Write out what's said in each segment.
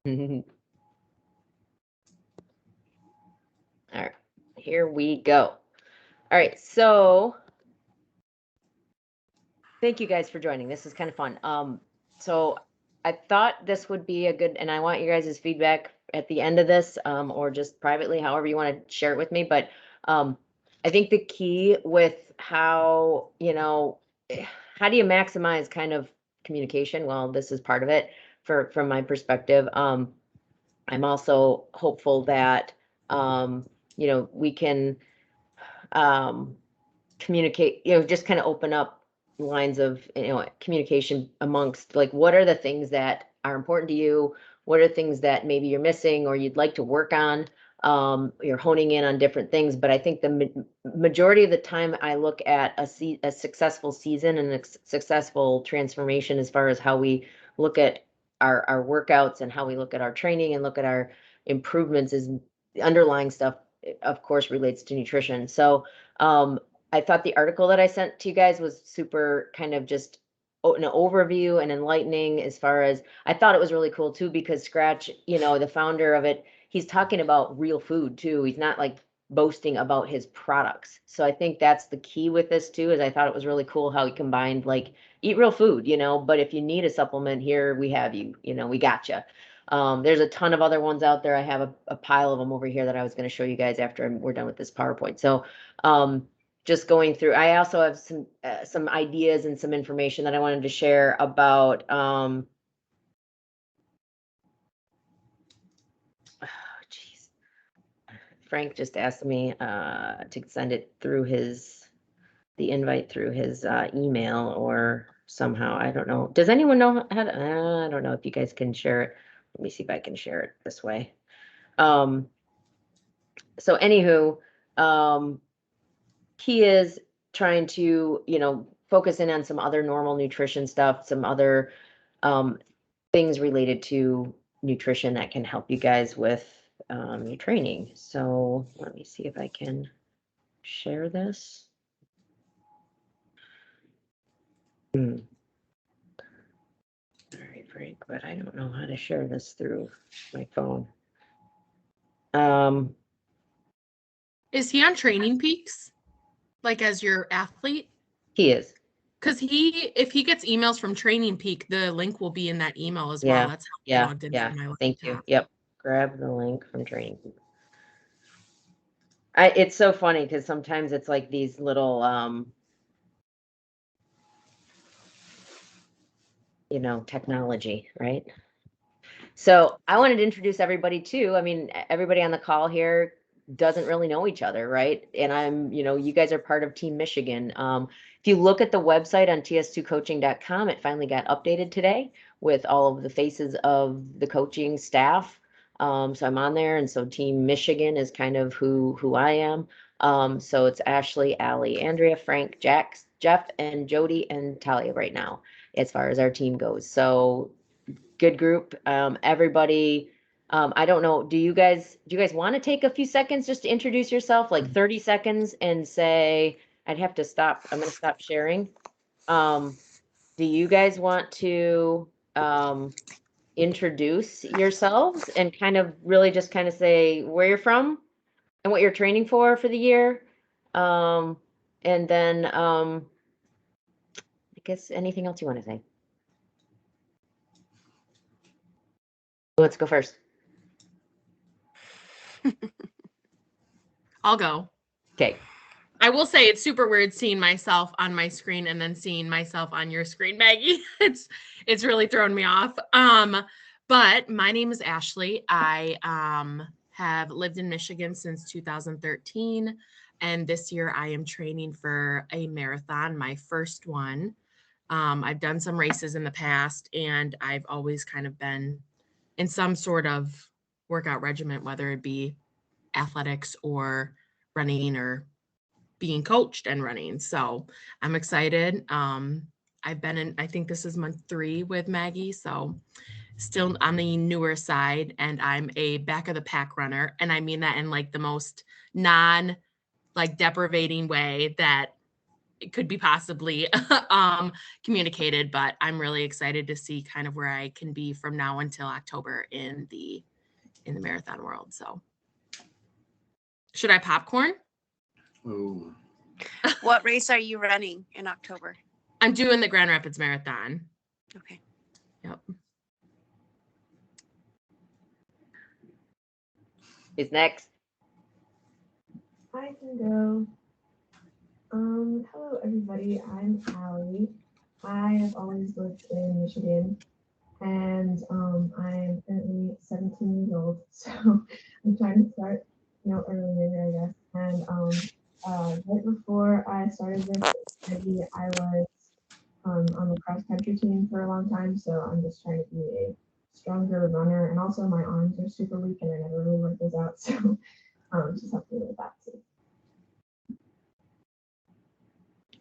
All right, here we go. All right, so thank you guys for joining. This is kind of fun. So I thought this would be a good, and I want you guys' feedback at the end of this, or just privately, however you want to share it with me. But I think the key with how, how do you maximize kind of communication? Well, this is part of it from my perspective. I'm also hopeful that, we can communicate, just kind of open up lines of, communication amongst, like, what are the things that are important to you? What are things that maybe you're missing or you'd like to work on? You're honing in on different things, but I think the majority of the time I look at a successful season and a successful transformation as far as how we look at our workouts and how we look at our training and look at our improvements is the underlying stuff, of course, relates to nutrition. So I thought the article that I sent to you guys was super kind of just an overview and enlightening, as far as I thought it was really cool too, because Scratch, the founder of it, he's talking about real food too. He's not like boasting about his products. So I think that's the key with this too, is I thought it was really cool how he combined, like, eat real food, but if you need a supplement, here we have you, we got you. There's a ton of other ones out there. I have a pile of them over here that I was going to show you guys after we're done with this PowerPoint. So just going through, I also have some ideas and some information that I wanted to share about Frank just asked me to send it through the invite through his email or somehow. I don't know. Does anyone know how to, I don't know if you guys can share it. Let me see if I can share it this way. So anywho, he is trying to, focus in on some other normal nutrition stuff, some other things related to nutrition that can help you guys with your training. So let me see if I can share this. All right, Frank, but I don't know how to share this through my phone. Is he on Training Peaks, like as your athlete? He is. Because if he gets emails from Training Peak, the link will be in that email as well. That's how I logged into my laptop. Thank you. Yep. Grab the link from Training Peak. It's so funny because sometimes it's like these little technology, right? So I wanted to introduce everybody too. I mean, everybody on the call here doesn't really know each other, right? And I'm, you guys are part of Team Michigan. If you look at the website on ts2coaching.com, it finally got updated today with all of the faces of the coaching staff. So I'm on there, and so Team Michigan is kind of who I am. So it's Ashley, Allie, Andrea, Frank, Jack, Jeff, and Jody, and Talia right now, as far as our team goes. So good group. Everybody, I don't know, do you guys want to take a few seconds just to introduce yourself, like 30 seconds, and say, I'd have to stop. I'm going to stop sharing. Do you guys want to introduce yourselves and kind of really just kind of say where you're from and what you're training for the year? And then I guess anything else you want to say? Let's go first. I'll go. Okay. I will say it's super weird seeing myself on my screen and then seeing myself on your screen, Maggie. It's really thrown me off. But my name is Ashley. I have lived in Michigan since 2013. And this year I am training for a marathon, my first one. I've done some races in the past, and I've always kind of been in some sort of workout regimen, whether it be athletics or running or being coached and running. So I'm excited. I've been in, I think this is month 3 with Maggie. So still on the newer side, and I'm a back of the pack runner. And I mean that in like the most deprivating way, that it could be possibly communicated, but I'm really excited to see kind of where I can be from now until October in the marathon world. So should I popcorn? Ooh. What race are you running in October? I'm doing the Grand Rapids Marathon. Okay. Yep. Who's next? I can go. Hello everybody, I'm Allie. I have always lived in Michigan, and I'm currently 17 years old, so I'm trying to start, earlier, I guess. And right before I started this, maybe I was on the cross country team for a long time, so I'm just trying to be a stronger runner, and also my arms are super weak and I never really work those out, so just help me with that too.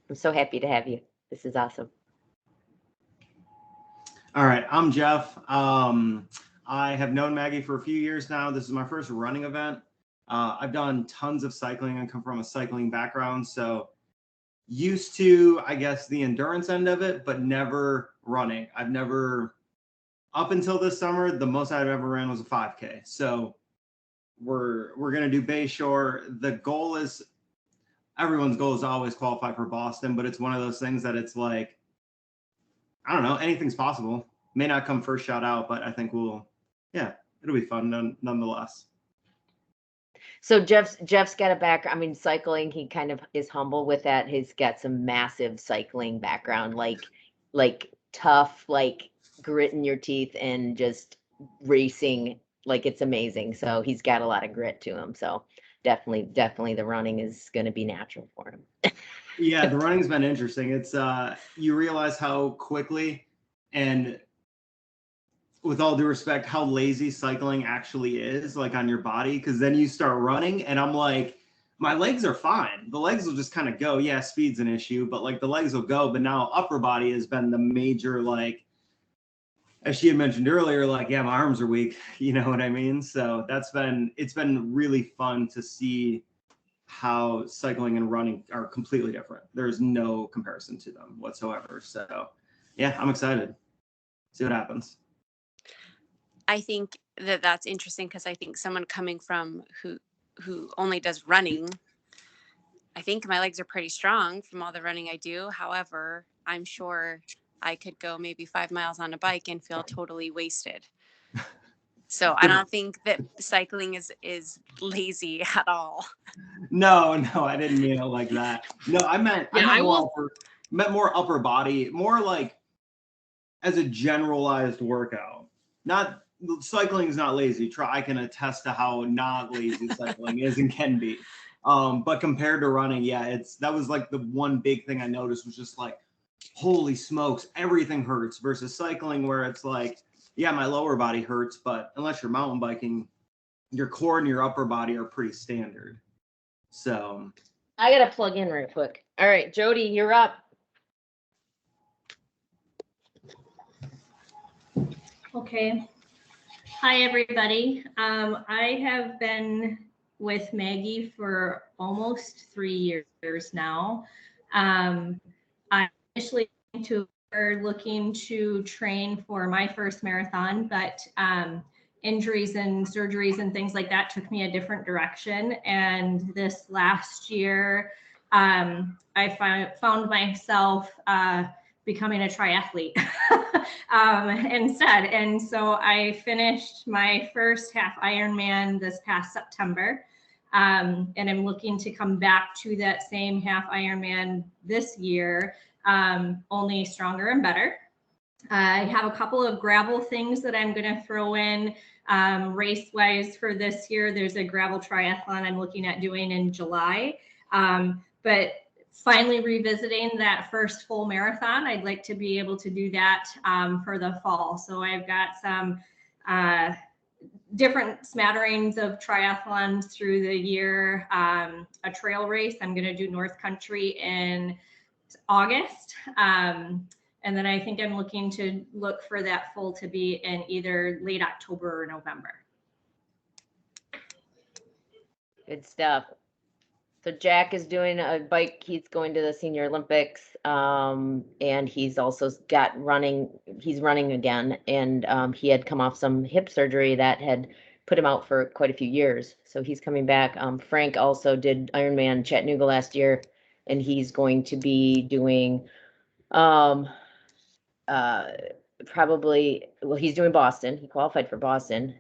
I'm so happy to have you. This is awesome. All right, I'm Jeff. I have known Maggie for a few years now. This is my first running event. I've done tons of cycling. I come from a cycling background, so used to, I guess, the endurance end of it, but never running. I've never, up until this summer, the most I've ever ran was a 5K. So we're gonna do Bayshore. The goal is, everyone's goal is to always qualify for Boston, but it's one of those things that it's like, I don't know, anything's possible. May not come first shot out, but I think it'll be fun nonetheless. So Jeff's got a background. I mean, cycling, he kind of is humble with that. He's got some massive cycling background, like tough, like grit in your teeth and just racing. Like it's amazing. So he's got a lot of grit to him. So definitely the running is going to be natural for him. Yeah, the running's been interesting. It's you realize how quickly, and with all due respect, how lazy cycling actually is, like on your body, because then you start running and I'm like, my legs are fine. The legs will just kind of go. Yeah, speed's an issue, but like the legs will go. But now upper body has been the major, like, as she had mentioned earlier, like, yeah, my arms are weak. You know what I mean? So it's been really fun to see how cycling and running are completely different. There's no comparison to them whatsoever. So yeah, I'm excited. See what happens. I think that that's interesting because I think someone coming from who only does running, I think my legs are pretty strong from all the running I do. However, I'm sure I could go maybe 5 miles on a bike and feel totally wasted. So I don't think that cycling is lazy at all. No, I didn't mean it like that. No, I meant more upper body, more like as a generalized workout. Not cycling is not lazy. I can attest to how not lazy cycling is and can be. But compared to running, yeah, that was like the one big thing I noticed was just like, holy smokes, everything hurts versus cycling where it's like, yeah, my lower body hurts, but unless you're mountain biking, your core and your upper body are pretty standard. So I got to plug in real quick. All right, Jody, you're up. Okay. Hi, everybody. I have been with Maggie for almost 3 years now. I initially were looking to train for my first marathon, but injuries and surgeries and things like that took me a different direction. And this last year, I found myself becoming a triathlete instead. And so I finished my first half Ironman this past September. And I'm looking to come back to that same half Ironman this year, only stronger and better. I have a couple of gravel things that I'm going to throw in race-wise for this year. There's a gravel triathlon I'm looking at doing in July. But finally revisiting that first full marathon, I'd like to be able to do that for the fall. So I've got some different smatterings of triathlons through the year. A trail race, I'm going to do North Country in August. And then I think I'm looking to look for that full to be in either late October or November. Good stuff. So Jack is doing a bike. He's going to the Senior Olympics, and he's also got running. He's running again, and he had come off some hip surgery that had put him out for quite a few years. So he's coming back. Frank also did Ironman Chattanooga last year, and he's going to be doing probably, well, he's doing Boston. He qualified for Boston.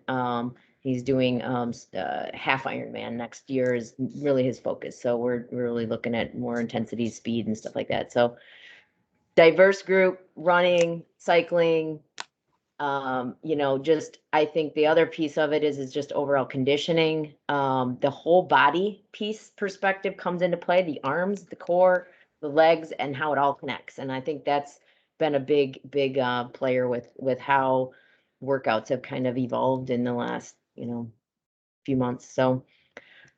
He's doing half Ironman next year is really his focus. So we're really looking at more intensity, speed, and stuff like that. So diverse group, running, cycling. Just I think the other piece of it is just overall conditioning. The whole body piece perspective comes into play. The arms, the core, the legs, and how it all connects. And I think that's been a big player with how workouts have kind of evolved in the last few months. So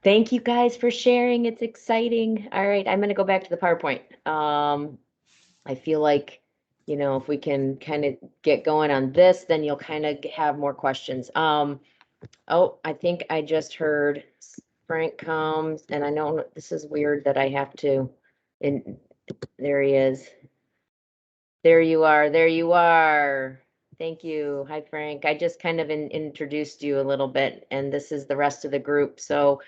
thank you guys for sharing. It's exciting. All right, I'm going to go back to the PowerPoint. I feel like if we can kind of get going on this, then you'll kind of have more questions. Oh, I think I just heard Frank comes, and I know this is weird that I have to, and there he is. There you are. There you are. Thank you. Hi, Frank. I just kind of introduced you a little bit, and this is the rest of the group. So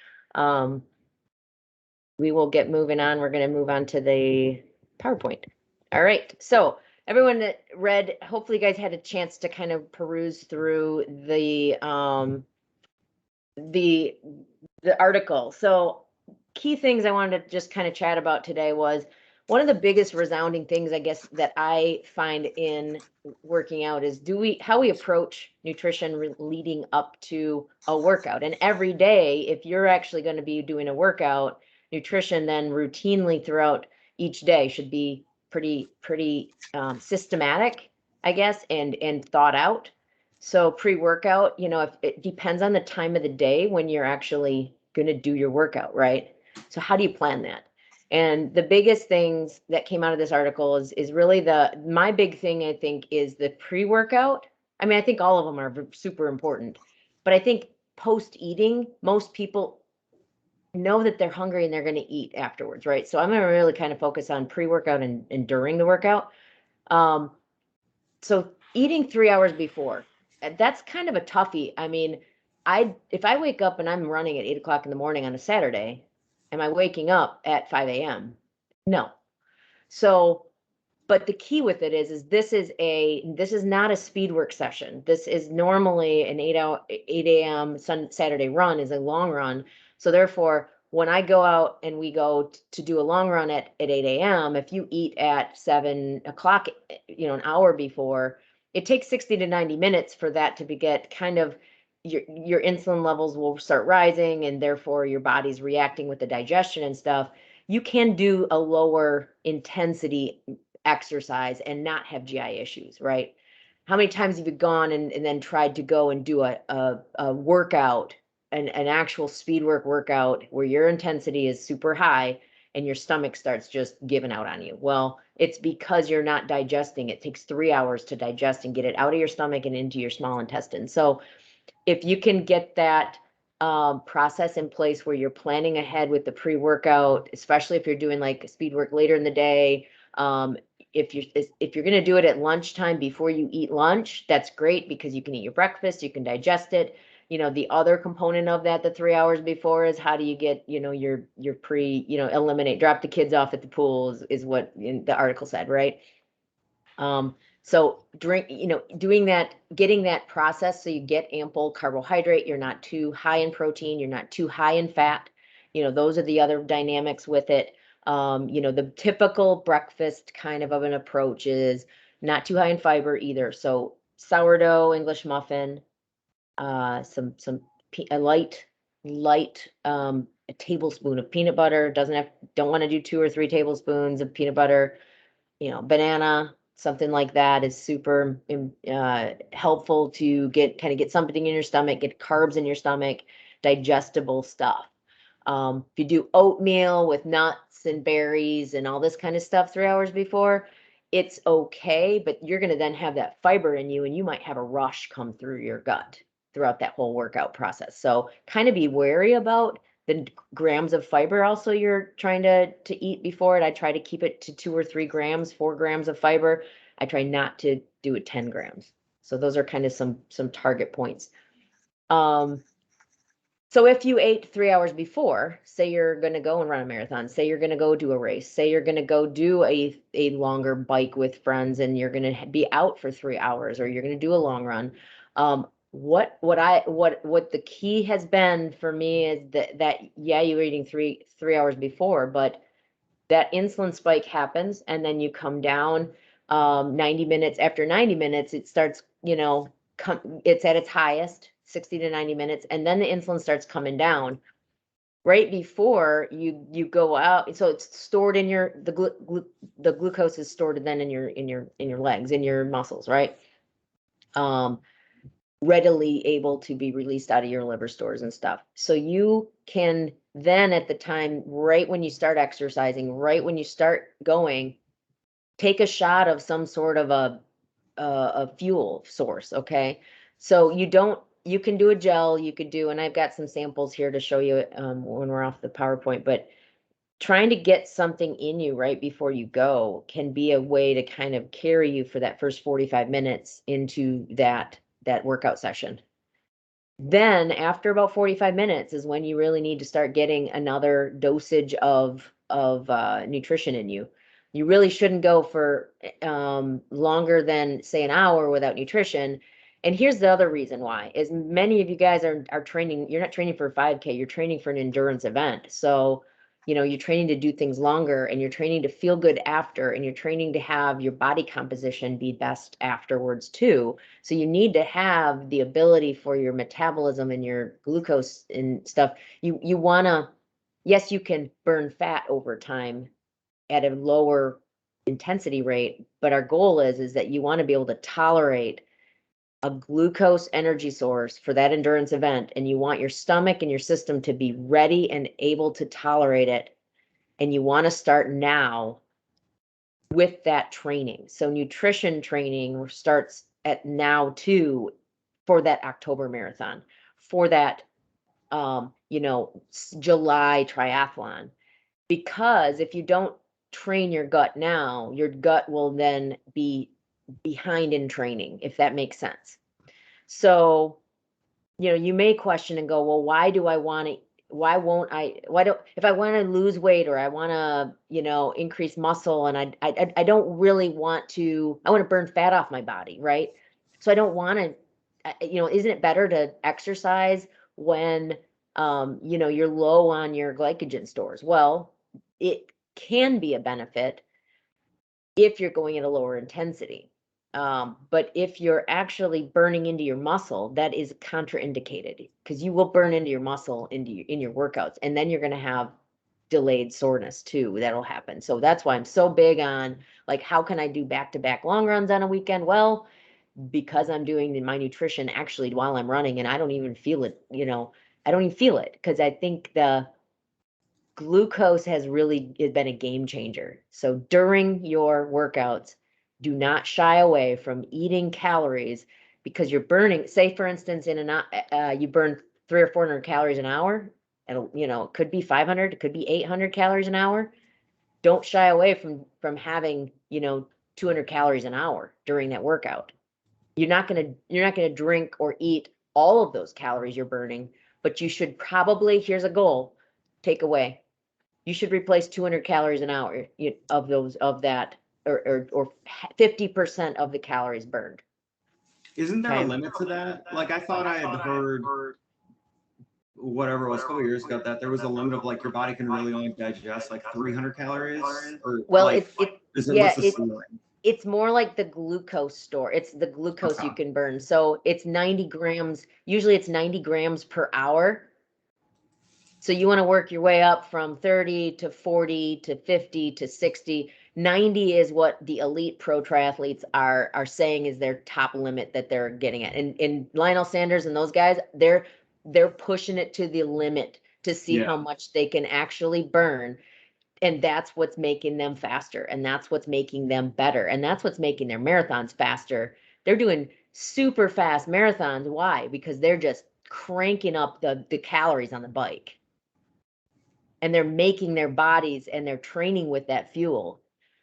we will get moving on. We're going to move on to the PowerPoint. All right. So everyone that read, hopefully you guys had a chance to kind of peruse through the article. So key things I wanted to just kind of chat about today was one of the biggest resounding things, I guess, that I find in working out is how we approach nutrition leading up to a workout. And every day, if you're actually going to be doing a workout, nutrition then routinely throughout each day should be pretty systematic, I guess, and thought out. So pre-workout, if it depends on the time of the day when you're actually going to do your workout, right? So how do you plan that? And the biggest things that came out of this article is really my big thing, I think, is the pre-workout. I mean, I think all of them are super important, but I think post-eating, most people know that they're hungry and they're going to eat afterwards, right? So I'm going to really kind of focus on pre-workout and during the workout. So eating 3 hours before, that's kind of a toughie. I mean, if I wake up and I'm running at 8 o'clock in the morning on a Saturday, am I waking up at 5 a.m.? No. So, but the key with it is this is not a speed work session. This is normally an 8 a.m. Saturday run is a long run. So therefore, when I go out and we go to do a long run at 8 a.m., if you eat at 7 o'clock, an hour before, it takes 60 to 90 minutes for that to get kind of your insulin levels will start rising, and therefore your body's reacting with the digestion and stuff. You can do a lower intensity exercise and not have GI issues, right? How many times have you gone and then tried to go and do a workout, an actual speed workout where your intensity is super high and your stomach starts just giving out on you? Well, it's because you're not digesting. It takes 3 hours to digest and get it out of your stomach and into your small intestine. So if you can get that process in place where you're planning ahead with the pre-workout, especially if you're doing like speed work later in the day, if you're going to do it at lunchtime before you eat lunch, that's great because you can eat your breakfast, you can digest it. The other component of that, the 3 hours before, is how do you get, your drop the kids off at the pool is what the article said, right? So doing that, getting that process so you get ample carbohydrate, you're not too high in protein, you're not too high in fat. Those are the other dynamics with it. The typical breakfast kind of an approach is not too high in fiber either. So sourdough, English muffin, a light a tablespoon of peanut butter. Don't want to do 2 or 3 tablespoons of peanut butter. Banana, something like that is super helpful to get something in your stomach, get carbs in your stomach, digestible stuff. If you do oatmeal with nuts and berries and all this kind of stuff 3 hours before, it's okay, but you're going to then have that fiber in you and you might have a rush come through your gut throughout that whole workout process. So kind of be wary about the grams of fiber also you're trying to eat before it. I try to keep it to 2 or 3 grams, 4 grams of fiber. I try not to do it 10 grams. So those are kind of some target points. So if you ate 3 hours before, say you're going to go and run a marathon, say you're going to go do a race, say you're going to go do a longer bike with friends and you're going to be out for 3 hours, or you're going to do a long run. What the key has been for me is that yeah, you were eating 3 hours before, but that insulin spike happens and then you come down 90 minutes. After 90 minutes, it starts, it's at its highest, 60 to 90 minutes, and then the insulin starts coming down right before you go out. So it's stored in the glucose is stored then in your legs, in your muscles, right? Readily able to be released out of your liver stores and stuff. So you can then, at the time, right when you start exercising, right when you start going, take a shot of some sort of a fuel source. Okay. So you can do a gel, you could do, and I've got some samples here to show you when we're off the PowerPoint, but trying to get something in you right before you go can be a way to kind of carry you for that first 45 minutes into that workout session. Then after about 45 minutes is when you really need to start getting another dosage of nutrition in you. You really shouldn't go for longer than, say, an hour without nutrition. And here's the other reason why, is many of you guys are training, you're not training for a 5K, you're training for an endurance event. So, you're training to do things longer, and you're training to feel good after, and you're training to have your body composition be best afterwards too. So you need to have the ability for your metabolism and your glucose and stuff. You want to, yes, you can burn fat over time at a lower intensity rate, but our goal is that you want to be able to tolerate a glucose energy source for that endurance event, and you want your stomach and your system to be ready and able to tolerate it. And you want to start now with that training. So nutrition training starts at now too, for that October marathon, for that July triathlon. Because if you don't train your gut now, your gut will then be behind in training, if that makes sense. So, you may question and go, well, why don't, if I want to lose weight, or I want to, increase muscle, and I don't really want to, I want to burn fat off my body, right? So I don't want to, isn't it better to exercise when, you're low on your glycogen stores? Well, it can be a benefit if you're going at a lower intensity. But if you're actually burning into your muscle, that is contraindicated, because you will burn into your muscle in your workouts, and then you're going to have delayed soreness too. That'll happen. So that's why I'm so big on, like, how can I do back-to-back long runs on a weekend? Well, because I'm doing my nutrition actually while I'm running, and I don't even feel it, I don't even feel it, because I think the glucose has really been a game changer. So during your workouts, do not shy away from eating calories, because you're burning, say for instance, you burn 300 or 400 calories an hour, and it could be 500, it could be 800 calories an hour. Don't shy away from having 200 calories an hour during that workout. You're not gonna drink or eat all of those calories you're burning, but you should probably, here's a goal, take away. You should replace 200 calories an hour of that, or 50% of the calories burned. Isn't there a Okay. limit to that? Like, I thought I had heard, whatever it was, a couple years ago, that there was a limit of, like, your body can really only digest like 300 calories, or Well, like, what's the ceiling? It's more like the glucose store. It's the glucose you can burn. So it's 90 grams. Usually it's 90 grams per hour. So you want to work your way up from 30 to 40 to 50 to 60. 90 is what the elite pro triathletes are saying is their top limit that they're getting at. And Lionel Sanders and those guys, they're pushing it to the limit to see how much they can actually burn. And that's what's making them faster, and that's what's making them better, and that's what's making their marathons faster. They're doing super fast marathons. Why? Because they're just cranking up the calories on the bike. and they're making their bodies and they're training with that fuel.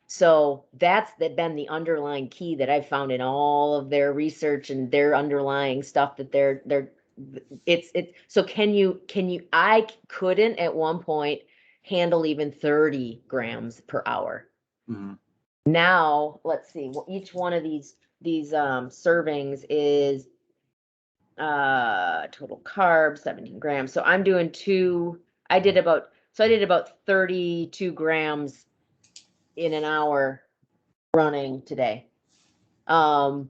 So that's been the underlying key that I've found in all of their research and their underlying stuff that it's so I couldn't at one point handle even 30 grams per hour. Mm-hmm. Now let's see, well, each one of these servings is total carbs 17 grams. So I'm doing I did about 32 grams in an hour running today. I'm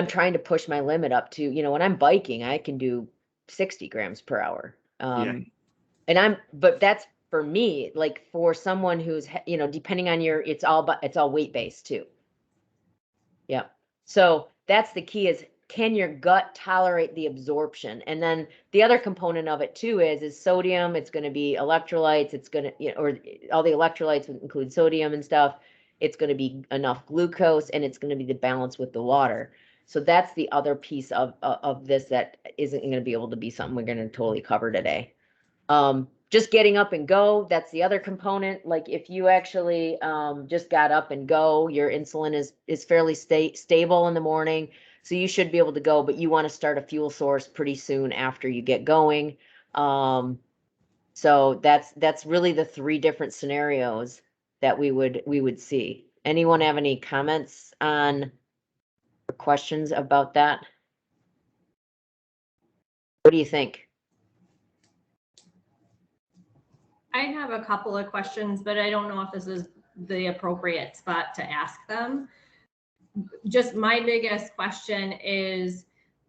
trying to push my limit up to, when I'm biking, I can do 60 grams per hour. But that's for me, like for someone who's, depending on it's all weight based too. Yeah. So that's the key is, can your gut tolerate the absorption? And then the other component of it too is sodium. It's going to be electrolytes. It's going to, or all the electrolytes would include sodium and stuff. It's going to be enough glucose, and it's going to be the balance with the water. So that's the other piece of this that isn't going to be able to be something we're going to totally cover today. Just getting up and go, that's the other component. Like if you actually just got up and go, your insulin is fairly stable in the morning, so you should be able to go, but you want to start a fuel source pretty soon after you get going. So that's really the three different scenarios that we would see. Anyone have any comments on or questions about that? What do you think? I have a couple of questions, but I don't know if this is the appropriate spot to ask them. Just my biggest question is,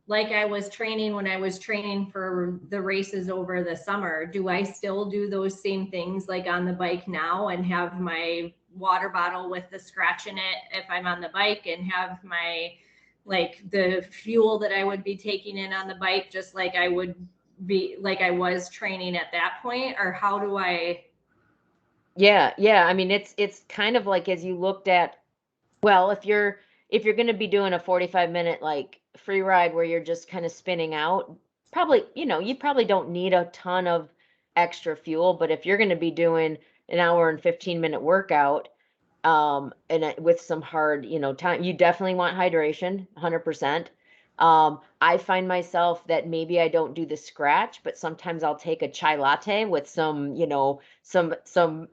like I was training when I was training for the races over the summer, do I still do those same things like on the bike now and have my water bottle with the scratch in it if I'm on the bike, and have my, like the fuel that I would be taking in on the bike, just like I would be, like I was training at that point? Or how do I? Yeah. I mean, it's kind of like, as you looked at, well, if you're going to be doing a 45-minute like free ride where you're just kind of spinning out, probably, you probably don't need a ton of extra fuel. But if you're going to be doing an hour and 15-minute workout, with some hard, time, you definitely want hydration, 100%. I find myself that maybe I don't do the scratch, but sometimes I'll take a chai latte with some, some some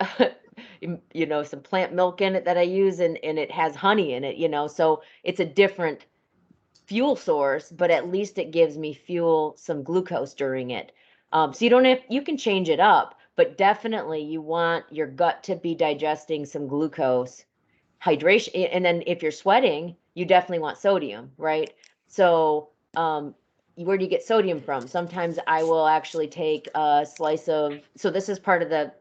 plant milk in it that I use, and it has honey in it, so it's a different fuel source, but at least it gives me some glucose during it. So you can change it up, but definitely you want your gut to be digesting some glucose, hydration. And then if you're sweating, you definitely want sodium, right? So, where do you get sodium from? Sometimes I will actually take a slice of, so this is part of the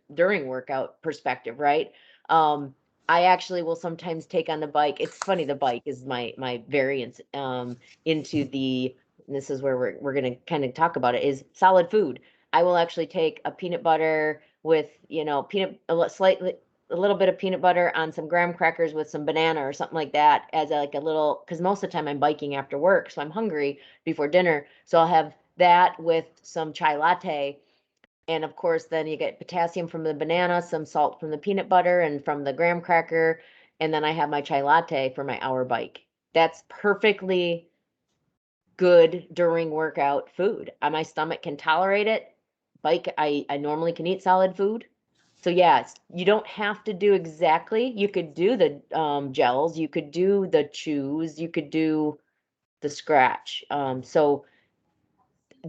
during workout perspective, right? I actually will sometimes take on the bike. It's funny, the bike is my variance into this is where we're going to kind of talk about it, is solid food. I will actually take a peanut butter with, a little bit of peanut butter on some graham crackers with some banana or something like that, as a little, because most of the time I'm biking after work, so I'm hungry before dinner. So I'll have that with some chai latte. And of course, then you get potassium from the banana, some salt from the peanut butter and from the graham cracker. And then I have my chai latte for my hour bike. That's perfectly good during workout food. My stomach can tolerate it. Bike, I normally can eat solid food. So yeah, you don't have to do exactly. You could do the gels, you could do the chews, you could do the scratch. So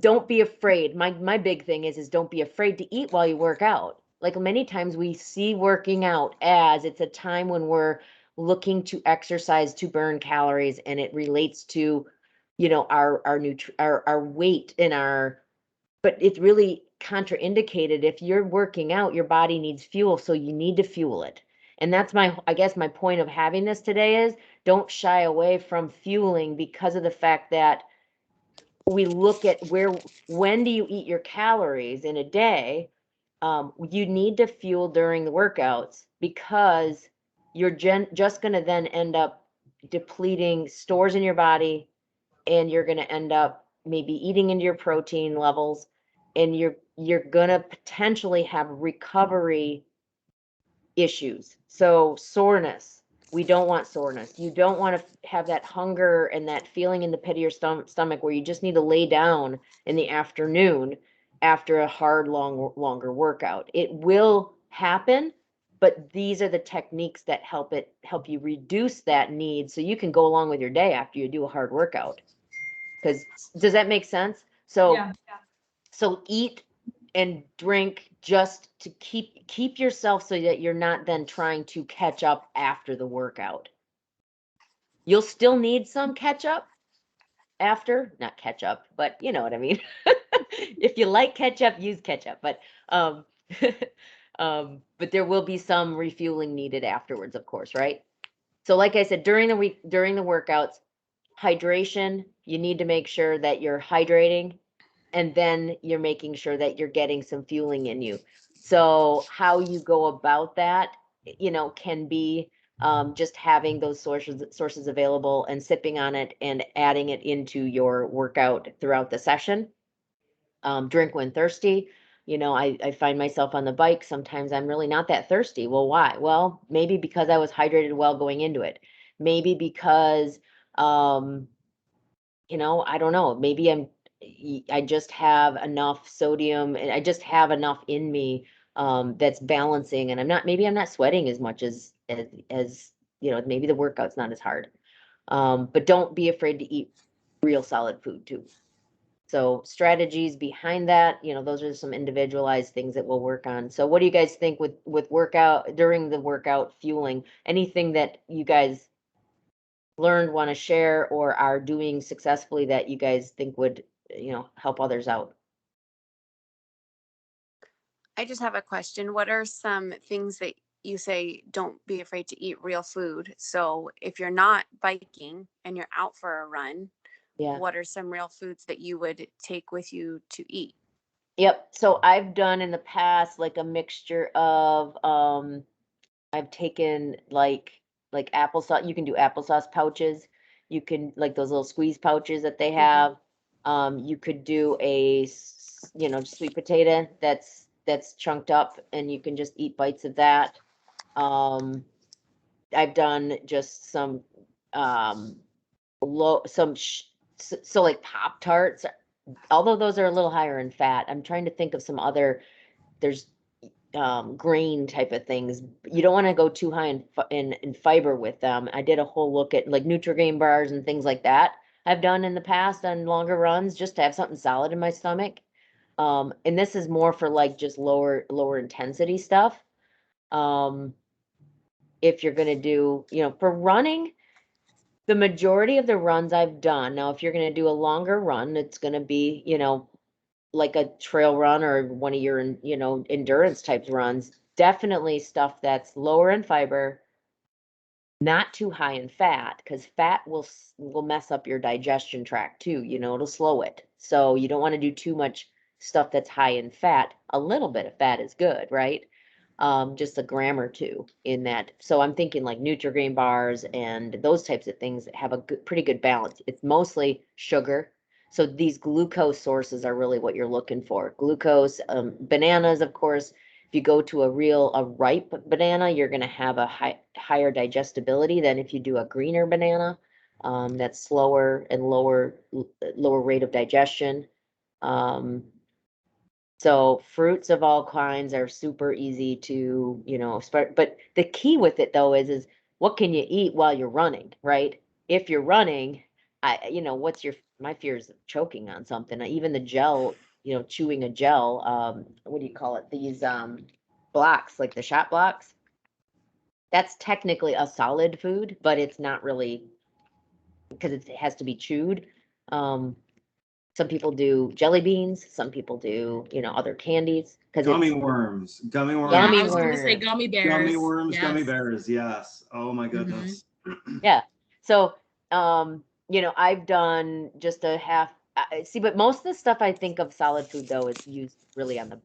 don't be afraid. My big thing is don't be afraid to eat while you work out. Like many times we see working out as it's a time when we're looking to exercise to burn calories, and it relates to, our weight and but it's really contraindicated. If you're working out, your body needs fuel, so you need to fuel it. And that's I guess my point of having this today is, don't shy away from fueling, because of the fact that we look at when do you eat your calories in a day? You need to fuel during the workouts, because you're just going to then end up depleting stores in your body, and you're going to end up maybe eating into your protein levels. and you're gonna potentially have recovery issues. So soreness, we don't want soreness. You don't want to have that hunger and that feeling in the pit of your stomach where you just need to lay down in the afternoon after a hard, longer workout. It will happen, but these are the techniques that help you reduce that need so you can go along with your day after you do a hard workout. Because does that make sense? So Yeah. so eat and drink just to keep yourself so that you're not then trying to catch up after the workout. You'll still need some catch up after, not catch up, but you know what I mean. If you like ketchup, use ketchup, but but there will be some refueling needed afterwards, of course, right? So like I said, during the week, during the workouts, hydration, you need to make sure that you're hydrating, and then you're making sure that you're getting some fueling in you. So how you go about that, can be just having those sources available and sipping on it and adding it into your workout throughout the session. Drink when thirsty. I find myself on the bike. Sometimes I'm really not that thirsty. Well, why? Well, maybe because I was hydrated well going into it. Maybe because, I don't know. Maybe I just have enough sodium and I just have enough in me that's balancing, and maybe I'm not sweating as much as maybe the workout's not as hard. But don't be afraid to eat real solid food too. So strategies behind that, those are some individualized things that we'll work on. So what do you guys think with workout, during the workout fueling? Anything that you guys learned, want to share, or are doing successfully that you guys think would, help others out? I just have a question. What are some things that you say don't be afraid to eat real food? So if you're not biking and you're out for a run, Yeah. what are some real foods that you would take with you to eat? Yep. So I've done in the past like a mixture of I've taken like applesauce. You can do applesauce pouches. You can like those little squeeze pouches that they have. You could do sweet potato that's chunked up, and you can just eat bites of that. I've done just some low some so like Pop Tarts, although those are a little higher in fat. I'm trying to think of some other. There's grain type of things. You don't want to go too high in fiber with them. I did a whole look at like Nutrigrain bars and things like that. I've done in the past on longer runs just to have something solid in my stomach. And this is more for like just lower intensity stuff. If you're going to do, for running, the majority of the runs I've done, now if you're going to do a longer run, it's going to be, like a trail run or one of your, endurance types runs, definitely stuff that's lower in fiber, not too high in fat, because fat will mess up your digestion tract too, it'll slow it. So you don't want to do too much stuff that's high in fat. A little bit of fat is good, right? Just a gram or two in that. So I'm thinking like Nutrigrain bars and those types of things that have a pretty good balance. It's mostly sugar. So these glucose sources are really what you're looking for. Glucose, bananas, of course. If you go to a ripe banana, you're going to have a higher digestibility than if you do a greener banana. That's slower and lower rate of digestion. So fruits of all kinds are super easy to, start. But the key with it though is what can you eat while you're running, right? If you're running, my fear is choking on something. Even the gel, chewing a gel, what do you call it? These blocks, like the shot blocks. That's technically a solid food, but it's not really, because it has to be chewed. Some people do jelly beans. Some people do, other candies. Gummy worms. Gummy worms. Yeah, Gummy I was going to say worms. gummy bears. Gummy worms, Yes. gummy bears. Yes. Oh my goodness. Yeah. So, I've done just a half. See, but most of the stuff I think of solid food though is used really on the,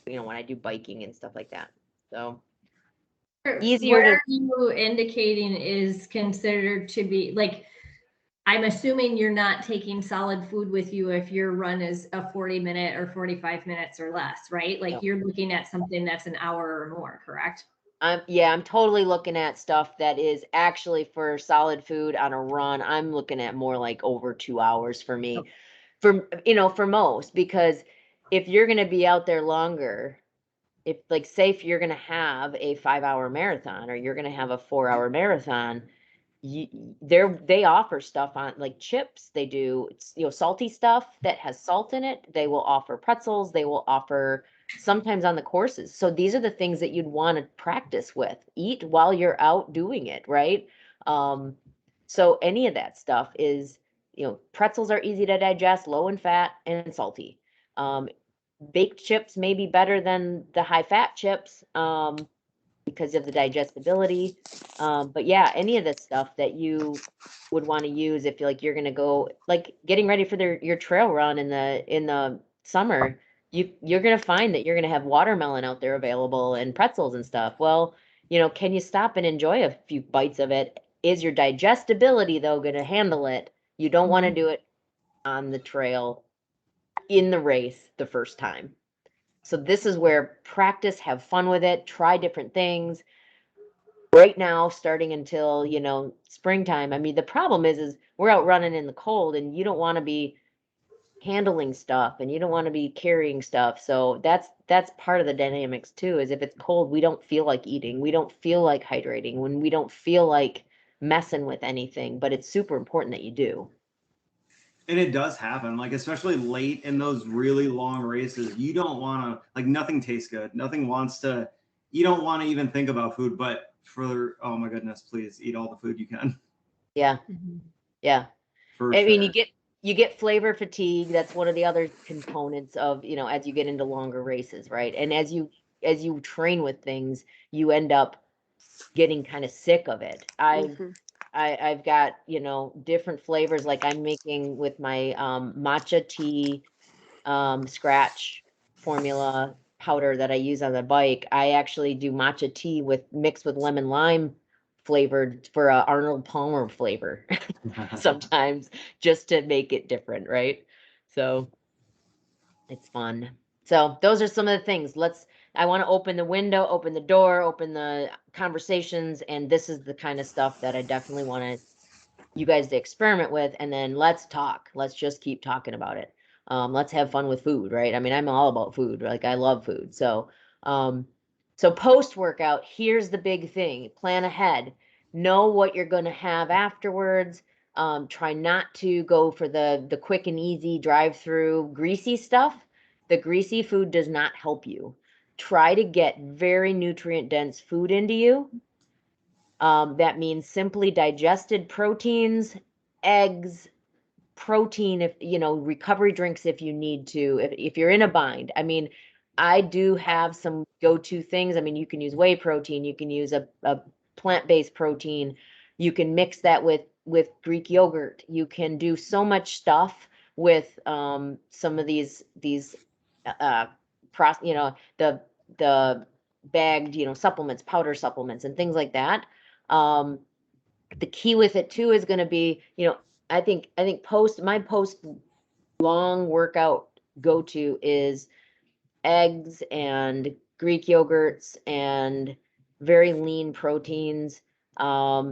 when I do biking and stuff like that. So easier what to. are you indicating is considered to be like I'm assuming you're not taking solid food with you if your run is a 40-minute or 45 minutes or less, right? Like No. you're looking at something that's an hour or more, correct? I'm totally looking at stuff that is actually for solid food on a run. I'm looking at more like over 2 hours for me, for most, because if you're going to be out there longer, if like say if you're going to have a 5 hour marathon or you're going to have a 4 hour marathon, they offer stuff on like chips. They do, salty stuff that has salt in it. They will offer pretzels. They will offer sometimes on the courses. So these are the things that you'd want to practice with. Eat while you're out doing it, right? So any of that stuff is, pretzels are easy to digest, low in fat and salty. Baked chips may be better than the high fat chips. Because of the digestibility. But yeah, any of this stuff that you would want to use if you're going to go like getting ready for your trail run in the summer, you're going to find that you're going to have watermelon out there available and pretzels and stuff. Well, can you stop and enjoy a few bites of it? Is your digestibility though going to handle it? You don't want to do it on the trail in the race the first time. So this is where practice, have fun with it, try different things. Right now, starting until, springtime. I mean, the problem is we're out running in the cold and you don't want to be handling stuff and you don't want to be carrying stuff. So that's part of the dynamics too, is if it's cold, we don't feel like eating. We don't feel like hydrating, when we don't feel like messing with anything, but it's super important that you do. And it does happen, like especially late in those really long races. You don't want to, like, nothing tastes good. Nothing wants to. You don't want to even think about food. But oh my goodness, please eat all the food you can. Yeah, yeah. For I mean, sure. you get flavor fatigue. That's one of the other components of, as you get into longer races, right? And as you train with things, you end up getting kind of sick of it. I've got, different flavors, like I'm making with my matcha tea scratch formula powder that I use on the bike. I actually do matcha tea mixed with lemon lime flavored for a Arnold Palmer flavor sometimes, just to make it different, right? So it's fun. So those are some of the things. I want to open the window, open the door, open the conversations, and this is the kind of stuff that I definitely want you guys to experiment with, and then let's talk. Let's just keep talking about it. Let's have fun with food, right? I mean, I'm all about food. Like, I love food. So post workout, here's the big thing: plan ahead. Know what you're going to have afterwards. Try not to go for the quick and easy drive-through greasy stuff. The greasy food does not help you. Try to get very nutrient dense food into you. That means simply digested proteins, eggs, protein, if recovery drinks if you need to, if you're in a bind. I mean, I do have some go-to things. I mean, you can use whey protein, you can use a plant-based protein, you can mix that with Greek yogurt. You can do so much stuff with some of these the bagged, supplements, powder supplements and things like that. The key with it too is going to be, I think my post long workout go-to is eggs and Greek yogurts and very lean proteins,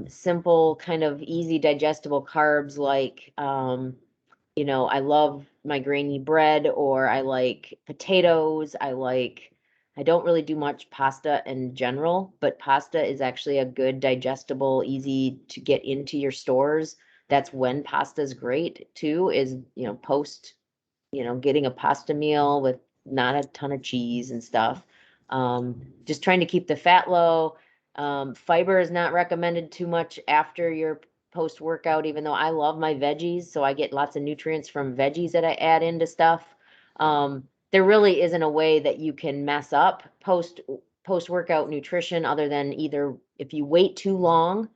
simple kind of easy digestible carbs like, I love my grainy bread, or I like potatoes. I don't really do much pasta in general, but pasta is actually a good digestible, easy to get into your stores. That's when pasta is great too, is, post, getting a pasta meal with not a ton of cheese and stuff. Just trying to keep the fat low. Fiber is not recommended too much after your post workout, even though I love my veggies. So I get lots of nutrients from veggies that I add into stuff. There really isn't a way that you can mess up post workout nutrition, other than either if you wait too long,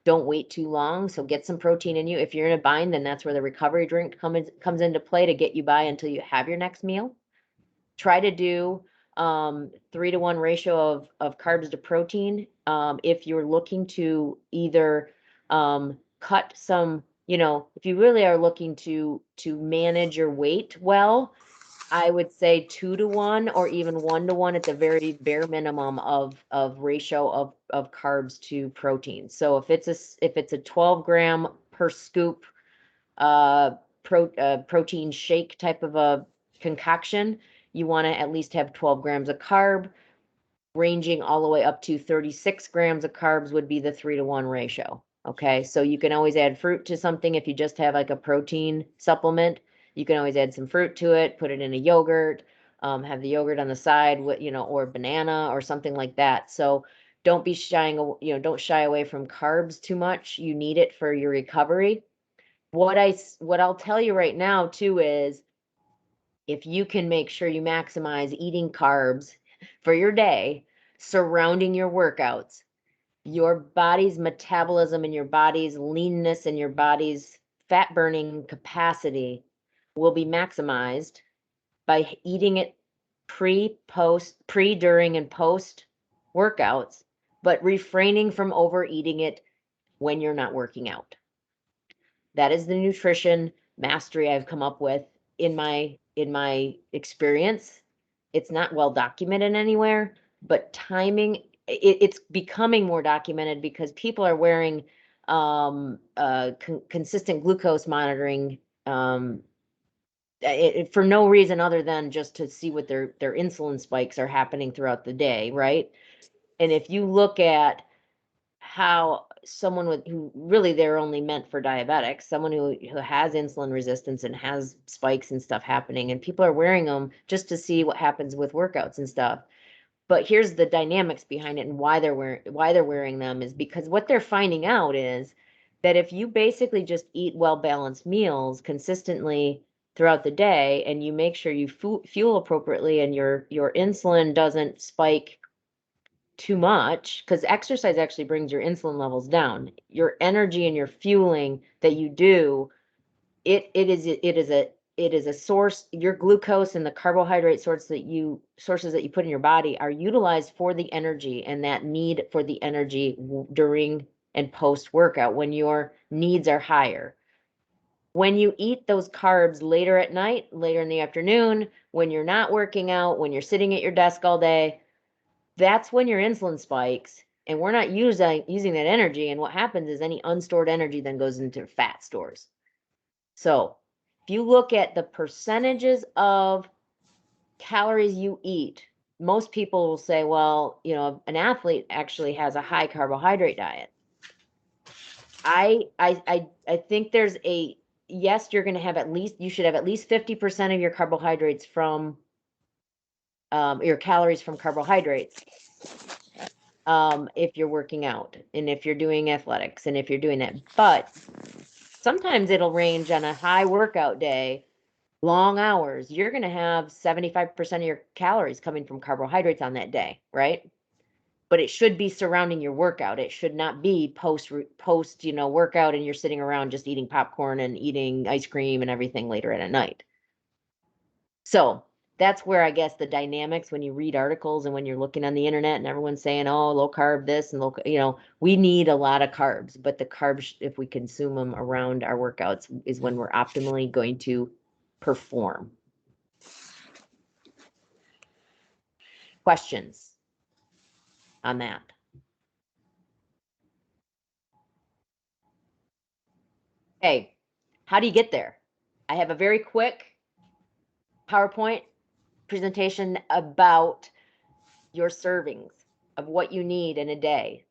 don't wait too long. So get some protein in you. If you're in a bind, then that's where the recovery drink comes into play to get you by until you have your next meal. Try to do 3-to-1 ratio of carbs to protein. If you're looking to either cut some, if you really are looking to manage your weight well, I would say 2-to-1 or even 1-to-1 at the very bare minimum of ratio of carbs to protein. So if it's a 12 gram per scoop protein shake type of a concoction, you want to at least have 12 grams of carb. Ranging all the way up to 36 grams of carbs would be the 3-to-1 ratio. Okay, so you can always add fruit to something if you just have like a protein supplement. You can always add some fruit to it, put it in a yogurt, have the yogurt on the side with, or banana or something like that. So don't be don't shy away from carbs too much. You need it for your recovery. What I'll tell you right now too is if you can make sure you maximize eating carbs for your day surrounding your workouts, your body's metabolism and your body's leanness and your body's fat burning capacity will be maximized by eating it pre, during, and post workouts, but refraining from overeating it when you're not working out. That is the nutrition mastery I've come up with in my experience. It's not well documented anywhere, but timing, it's becoming more documented because people are wearing consistent glucose monitoring for no reason other than just to see what their insulin spikes are happening throughout the day, right? And if you look at how someone who really they're only meant for diabetics, someone who has insulin resistance and has spikes and stuff happening, and people are wearing them just to see what happens with workouts and stuff. But here's the dynamics behind it and why they're wearing them is because what they're finding out is that if you basically just eat well-balanced meals consistently throughout the day and you make sure you fuel appropriately and your insulin doesn't spike too much, because exercise actually brings your insulin levels down. Your energy and your fueling that you do, it is a source. Your glucose and the carbohydrate sources that you put in your body are utilized for the energy and that need for the energy during and post workout when your needs are higher. When you eat those carbs later at night, later in the afternoon, when you're not working out, when you're sitting at your desk all day, that's when your insulin spikes and we're not using that energy. And what happens is any unstored energy then goes into fat stores. So if you look at the percentages of calories you eat, most people will say, well, an athlete actually has a high carbohydrate diet. I think there's yes, you're going to have you should have at least 50% of your carbohydrates from your calories from carbohydrates. If you're working out and if you're doing athletics and if you're doing that. But sometimes it'll range on a high workout day, long hours. You're going to have 75% of your calories coming from carbohydrates on that day, right? But it should be surrounding your workout. It should not be post, workout and you're sitting around just eating popcorn and eating ice cream and everything later at night. So that's where I guess the dynamics when you read articles and when you're looking on the internet and everyone's saying, oh, low carb this and low, we need a lot of carbs, but the carbs, if we consume them around our workouts, is when we're optimally going to perform. Questions on that? Okay, how do you get there? I have a very quick PowerPoint presentation about your servings of what you need in a day.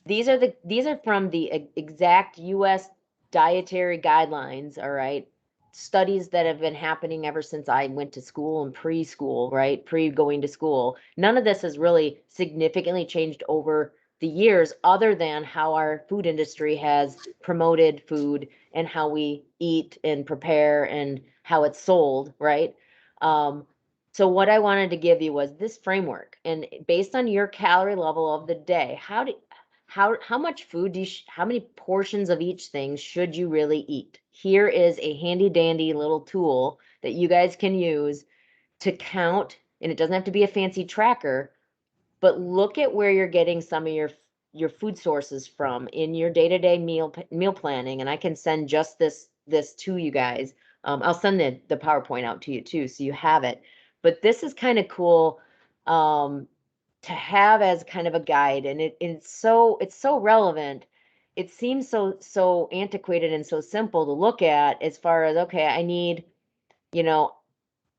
These are from the exact US dietary guidelines, all right? Studies that have been happening ever since I went to school and preschool, right? Going to school. None of this has really significantly changed over the years other than how our food industry has promoted food and how we eat and prepare and how it's sold, right? So what I wanted to give you was this framework, and based on your calorie level of the day, how much food how many portions of each thing should you really eat? Here is a handy dandy little tool that you guys can use to count, and it doesn't have to be a fancy tracker, but look at where you're getting some of your food sources from in your day-to-day meal planning, and I can send just this to you guys. I'll send the PowerPoint out to you too, so you have it. But this is kind of cool to have as kind of a guide, and it's so relevant. It seems so antiquated and so simple to look at as far as, okay, I need,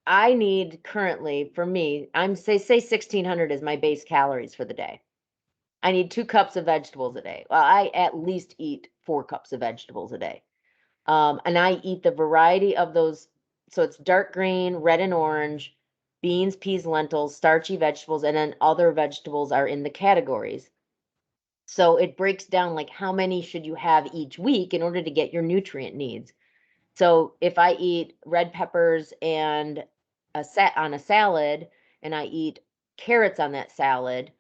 I need currently, for me, I'm say 1600 is my base calories for the day. I need 2 cups of vegetables a day. Well, I at least eat 4 cups of vegetables a day. And I eat the variety of those. So it's dark green, red and orange, beans, peas, lentils, starchy vegetables, and then other vegetables are in the categories. So it breaks down like how many should you have each week in order to get your nutrient needs. So if I eat red peppers and on a salad, and I eat carrots on that salad,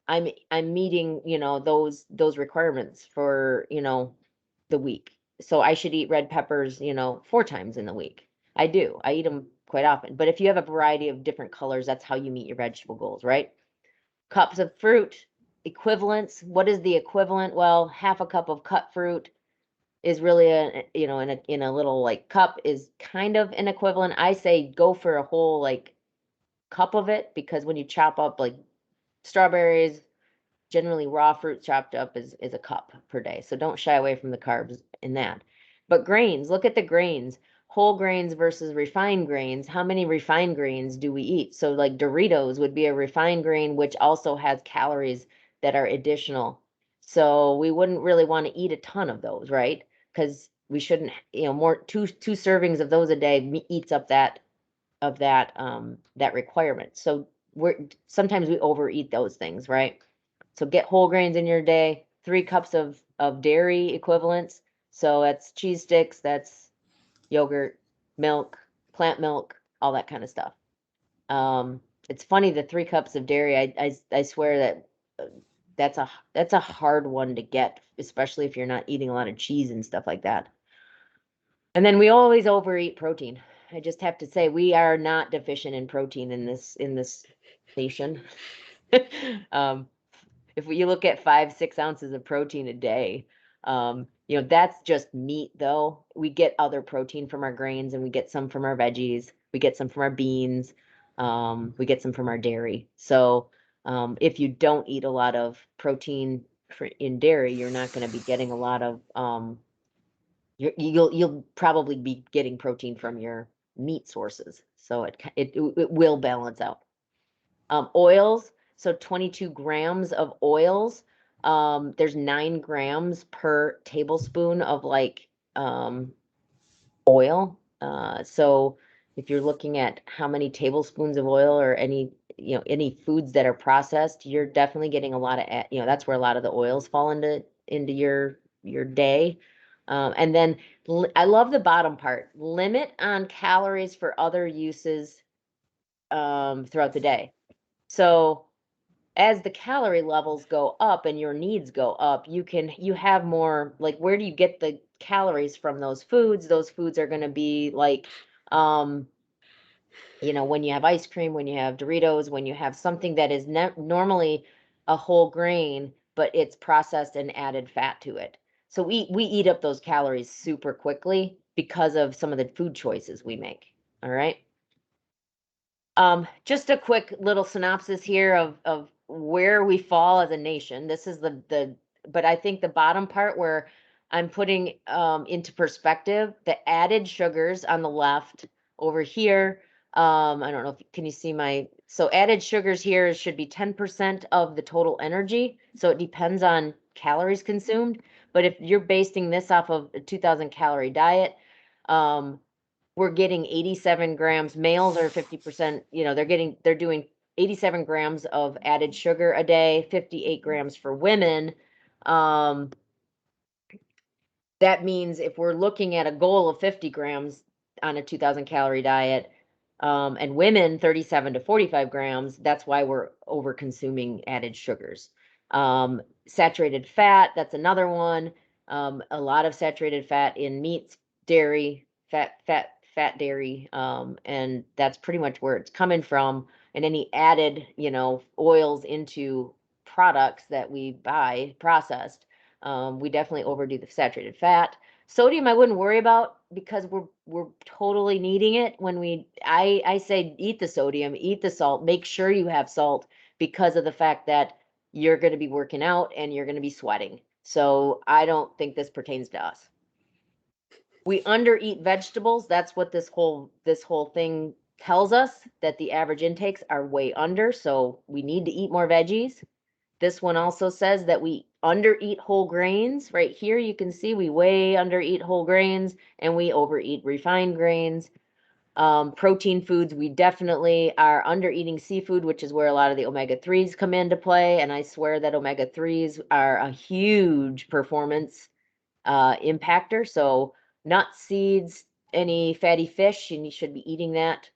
I'm meeting, those requirements for, the week. So I should eat red peppers, 4 times in the week. I do. I eat them quite often. But if you have a variety of different colors, that's how you meet your vegetable goals, right? Cups of fruit, equivalents. What is the equivalent? Well, half a cup of cut fruit is really in a little like cup is kind of an equivalent. I say go for a whole like cup of it, because when you chop up like strawberries, generally raw fruit chopped up is a cup per day. So don't shy away from the carbs in that. But grains, look at the grains. Whole grains versus refined grains. How many refined grains do we eat? So like Doritos would be a refined grain, which also has calories that are additional. So we wouldn't really want to eat a ton of those, right? Because we shouldn't, more two servings of those a day eats up that requirement. So sometimes we overeat those things, right? So get whole grains in your day, 3 cups of dairy equivalents. So that's cheese sticks, that's yogurt, milk, plant milk, all that kind of stuff. It's funny, the 3 cups of dairy, I swear that that's a hard one to get, especially if you're not eating a lot of cheese and stuff like that. And then we always overeat protein. I just have to say, we are not deficient in protein in this nation. If you look at 5-6 ounces of protein a day, that's just meat though. We get other protein from our grains, and we get some from our veggies. We get some from our beans. We get some from our dairy. So if you don't eat a lot of protein in dairy, you're not going to be getting a lot of, you'll probably be getting protein from your meat sources. So it will balance out. Oils, so 22 grams of oils. There's 9 grams per tablespoon of like oil. So if you're looking at how many tablespoons of oil or any foods that are processed, you're definitely getting a lot of, that's where a lot of the oils fall into your day. And then I love the bottom part, limit on calories for other uses throughout the day. So as the calorie levels go up and your needs go up, you have more, like, where do you get the calories from those foods? Those foods are going to be like, when you have ice cream, when you have Doritos, when you have something that is normally a whole grain, but it's processed and added fat to it. So we eat up those calories super quickly because of some of the food choices we make. All right. Just a quick little synopsis here of where we fall as a nation. This is but I think the bottom part where I'm putting into perspective the added sugars on the left over here. I don't know if can you see so added sugars here should be 10% of the total energy. So it depends on calories consumed. But if you're basing this off of a 2,000 calorie diet, we're getting 87 grams. Males are 50%, they're doing 87 grams of added sugar a day, 58 grams for women. That means if we're looking at a goal of 50 grams on a 2,000 calorie diet, and women 37 to 45 grams, that's why we're over consuming added sugars. Saturated fat, that's another one. A lot of saturated fat in meats, dairy, fat dairy, and that's pretty much where it's coming from. And any added, oils into products that we buy processed. We definitely overdo the saturated fat. Sodium I wouldn't worry about because we're totally needing it when I say eat the sodium, eat the salt, make sure you have salt because of the fact that you're going to be working out and you're going to be sweating. So I don't think this pertains to us. We undereat vegetables. That's what this whole thing tells us, that the average intakes are way under. So we need to eat more veggies. This one also says that we undereat whole grains. Right here, you can see we way undereat whole grains and we overeat refined grains. Protein foods, we definitely are undereating seafood, which is where a lot of the omega-3s come into play. And I swear that omega-3s are a huge performance impactor. So nuts, seeds, any fatty fish, and you should be eating that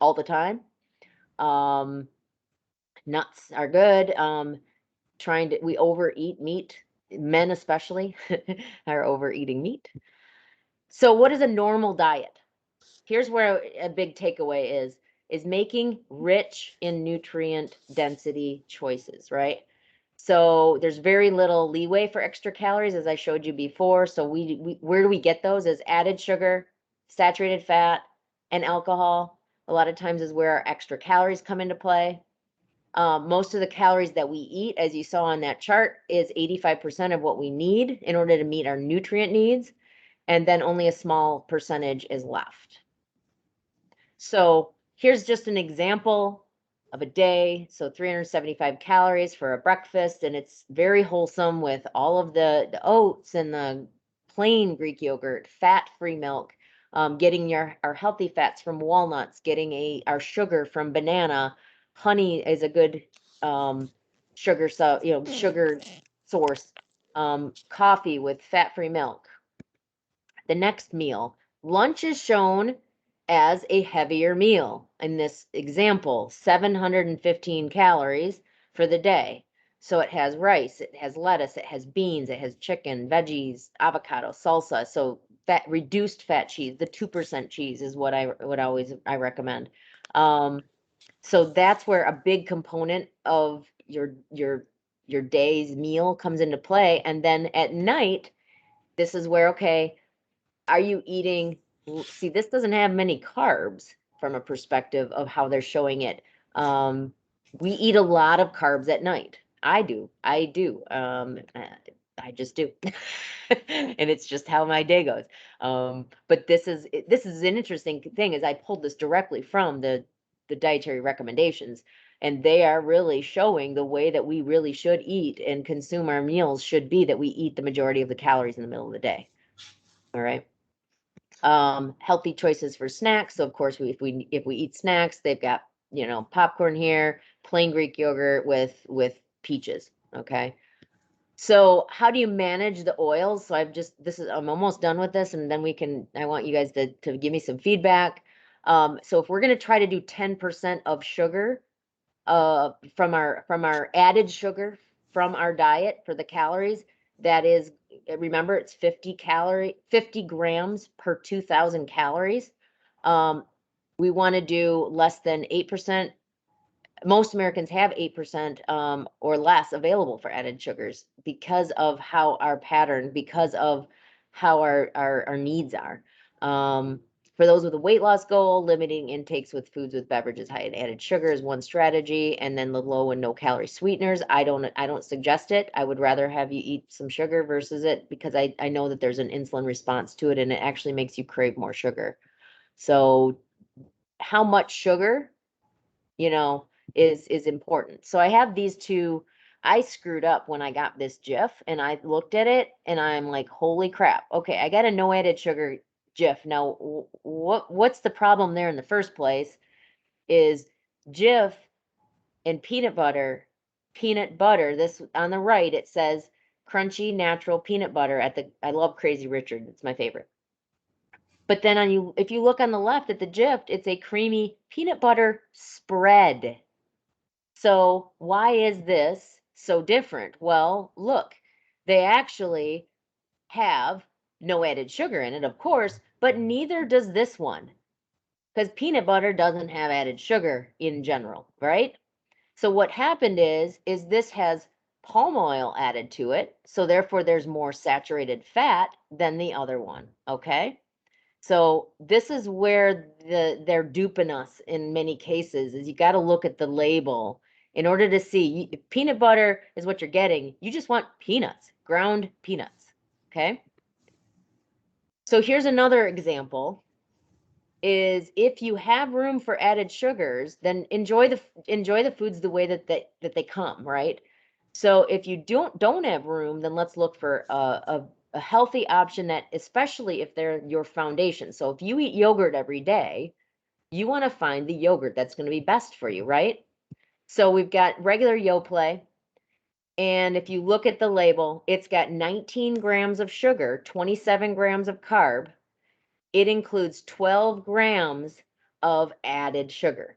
all the time. Nuts are good. We overeat meat. Men especially are overeating meat. So what is a normal diet? Here's where a big takeaway is making rich in nutrient density choices, right? So there's very little leeway for extra calories, as I showed you before. So we where do we get those? Is added sugar, saturated fat, and alcohol. A lot of times is where our extra calories come into play. Most of the calories that we eat, as you saw on that chart, is 85% of what we need in order to meet our nutrient needs. And then only a small percentage is left. So here's just an example of a day. So 375 calories for a breakfast, and it's very wholesome with all of the oats and the plain Greek yogurt, fat-free milk, getting our healthy fats from walnuts, getting our sugar from banana. Honey is a good sugar source. Coffee with fat-free milk. The next meal, lunch is shown as a heavier meal. In this example, 715 calories for the day. So it has rice, it has lettuce, it has beans, it has chicken, veggies, avocado, salsa. So reduced fat cheese, the 2% cheese is what I recommend. So that's where a big component of your day's meal comes into play. And then at night, this is where, okay, are you eating? See, this doesn't have many carbs from a perspective of how they're showing it. We eat a lot of carbs at night. I do. I just do. And it's just how my day goes. But this is an interesting thing, is I pulled this directly from the dietary recommendations, and they are really showing the way that we really should eat and consume our meals should be that we eat the majority of the calories in the middle of the day. All right. Healthy choices for snacks. So of course, if we eat snacks, they've got, popcorn here, plain Greek yogurt with peaches. Okay. So how do you manage the oils? So I'm almost done with this, and then I want you guys to give me some feedback. So if we're going to try to do 10% of sugar, from our added sugar from our diet for the calories, that is, remember, it's 50 grams per 2,000 calories. We want to do less than 8%. Most Americans have 8% or less available for added sugars because of how our pattern, because of how our needs are. For those with a weight loss goal, limiting intakes with foods with beverages high in added sugar is one strategy, and then the low and no calorie sweeteners. I don't suggest it. I would rather have you eat some sugar versus it, because I know that there's an insulin response to it, and it actually makes you crave more sugar. So how much sugar, is important. So I have these two. I screwed up when I got this Jif, and I looked at it and I'm like, holy crap. Okay, I got a no added sugar Jif. Now, what's the problem there in the first place is Jif and peanut butter, this on the right, it says crunchy natural peanut butter I love Crazy Richard. It's my favorite. But then if you look on the left at the Jif, it's a creamy peanut butter spread. So why is this so different? Well, look, they actually have no added sugar in it, of course, but neither does this one, because peanut butter doesn't have added sugar in general, right? So what happened is this has palm oil added to it. So therefore there's more saturated fat than the other one. Okay. So this is where they're duping us in many cases, is you got to look at the label in order to see if peanut butter is what you're getting. You just want peanuts, ground peanuts. Okay. So here's another example, is if you have room for added sugars, then enjoy the foods the way that they come, right? So if you don't have room, then let's look for a healthy option that, especially if they're your foundation. So if you eat yogurt every day, you want to find the yogurt that's going to be best for you, right? So we've got regular Yoplait. And if you look at the label, it's got 19 grams of sugar, 27 grams of carb. It includes 12 grams of added sugar.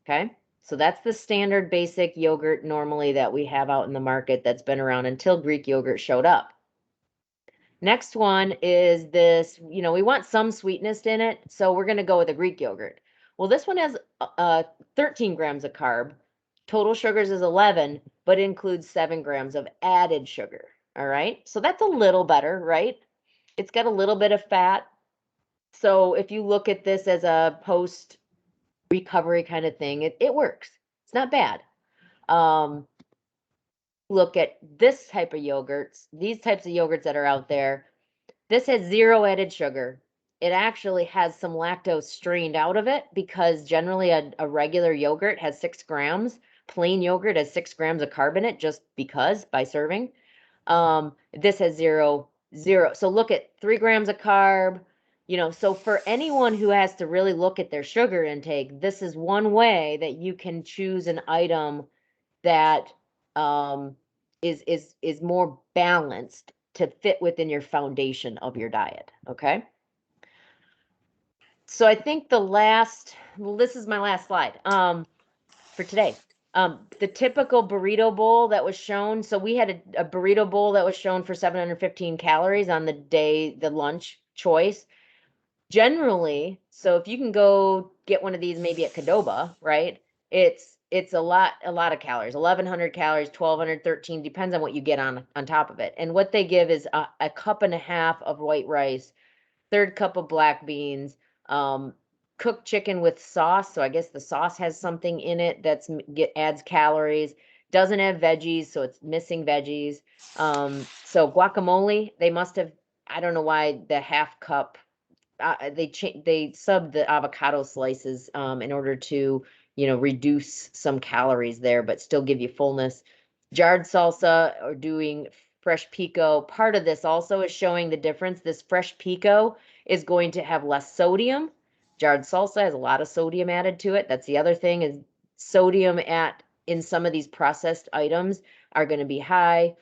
Okay. So that's the standard basic yogurt normally that we have out in the market that's been around until Greek yogurt showed up. Next one is this, we want some sweetness in it, so we're going to go with a Greek yogurt. Well, this one has 13 grams of carb. Total sugars is 11, but includes 7 grams of added sugar. All right. So that's a little better, right? It's got a little bit of fat. So if you look at this as a post recovery kind of thing, it works. It's not bad. Look at this type of yogurts, these types of yogurts that are out there. This has 0 added sugar. It actually has some lactose strained out of it, because generally a regular yogurt has 6 grams. Plain yogurt has 6 grams of carb in it, just because by serving. This has 0. So look at 3 grams of carb. So for anyone who has to really look at their sugar intake, this is one way that you can choose an item that is more balanced to fit within your foundation of your diet. Okay. So I think this is my last slide for today. The typical burrito bowl that was shown. So we had a burrito bowl that was shown for 715 calories on the lunch choice. Generally, so if you can go get one of these maybe at Qdoba, right? It's a lot of calories, 1,100 calories, 1,200, 13, depends on what you get on top of it. And what they give is a cup and a half of white rice, 1/3 cup of black beans, cooked chicken with sauce. So I guess the sauce has something in it adds calories. Doesn't have veggies, so it's missing veggies. So guacamole, they must have, I don't know why the half cup, they sub the avocado slices in order to reduce some calories there, but still give you fullness. Jarred salsa or doing fresh pico. Part of this also is showing the difference. This fresh pico is going to have less sodium. Jarred salsa has a lot of sodium added to it. That's the other thing, is sodium in some of these processed items are going to be high.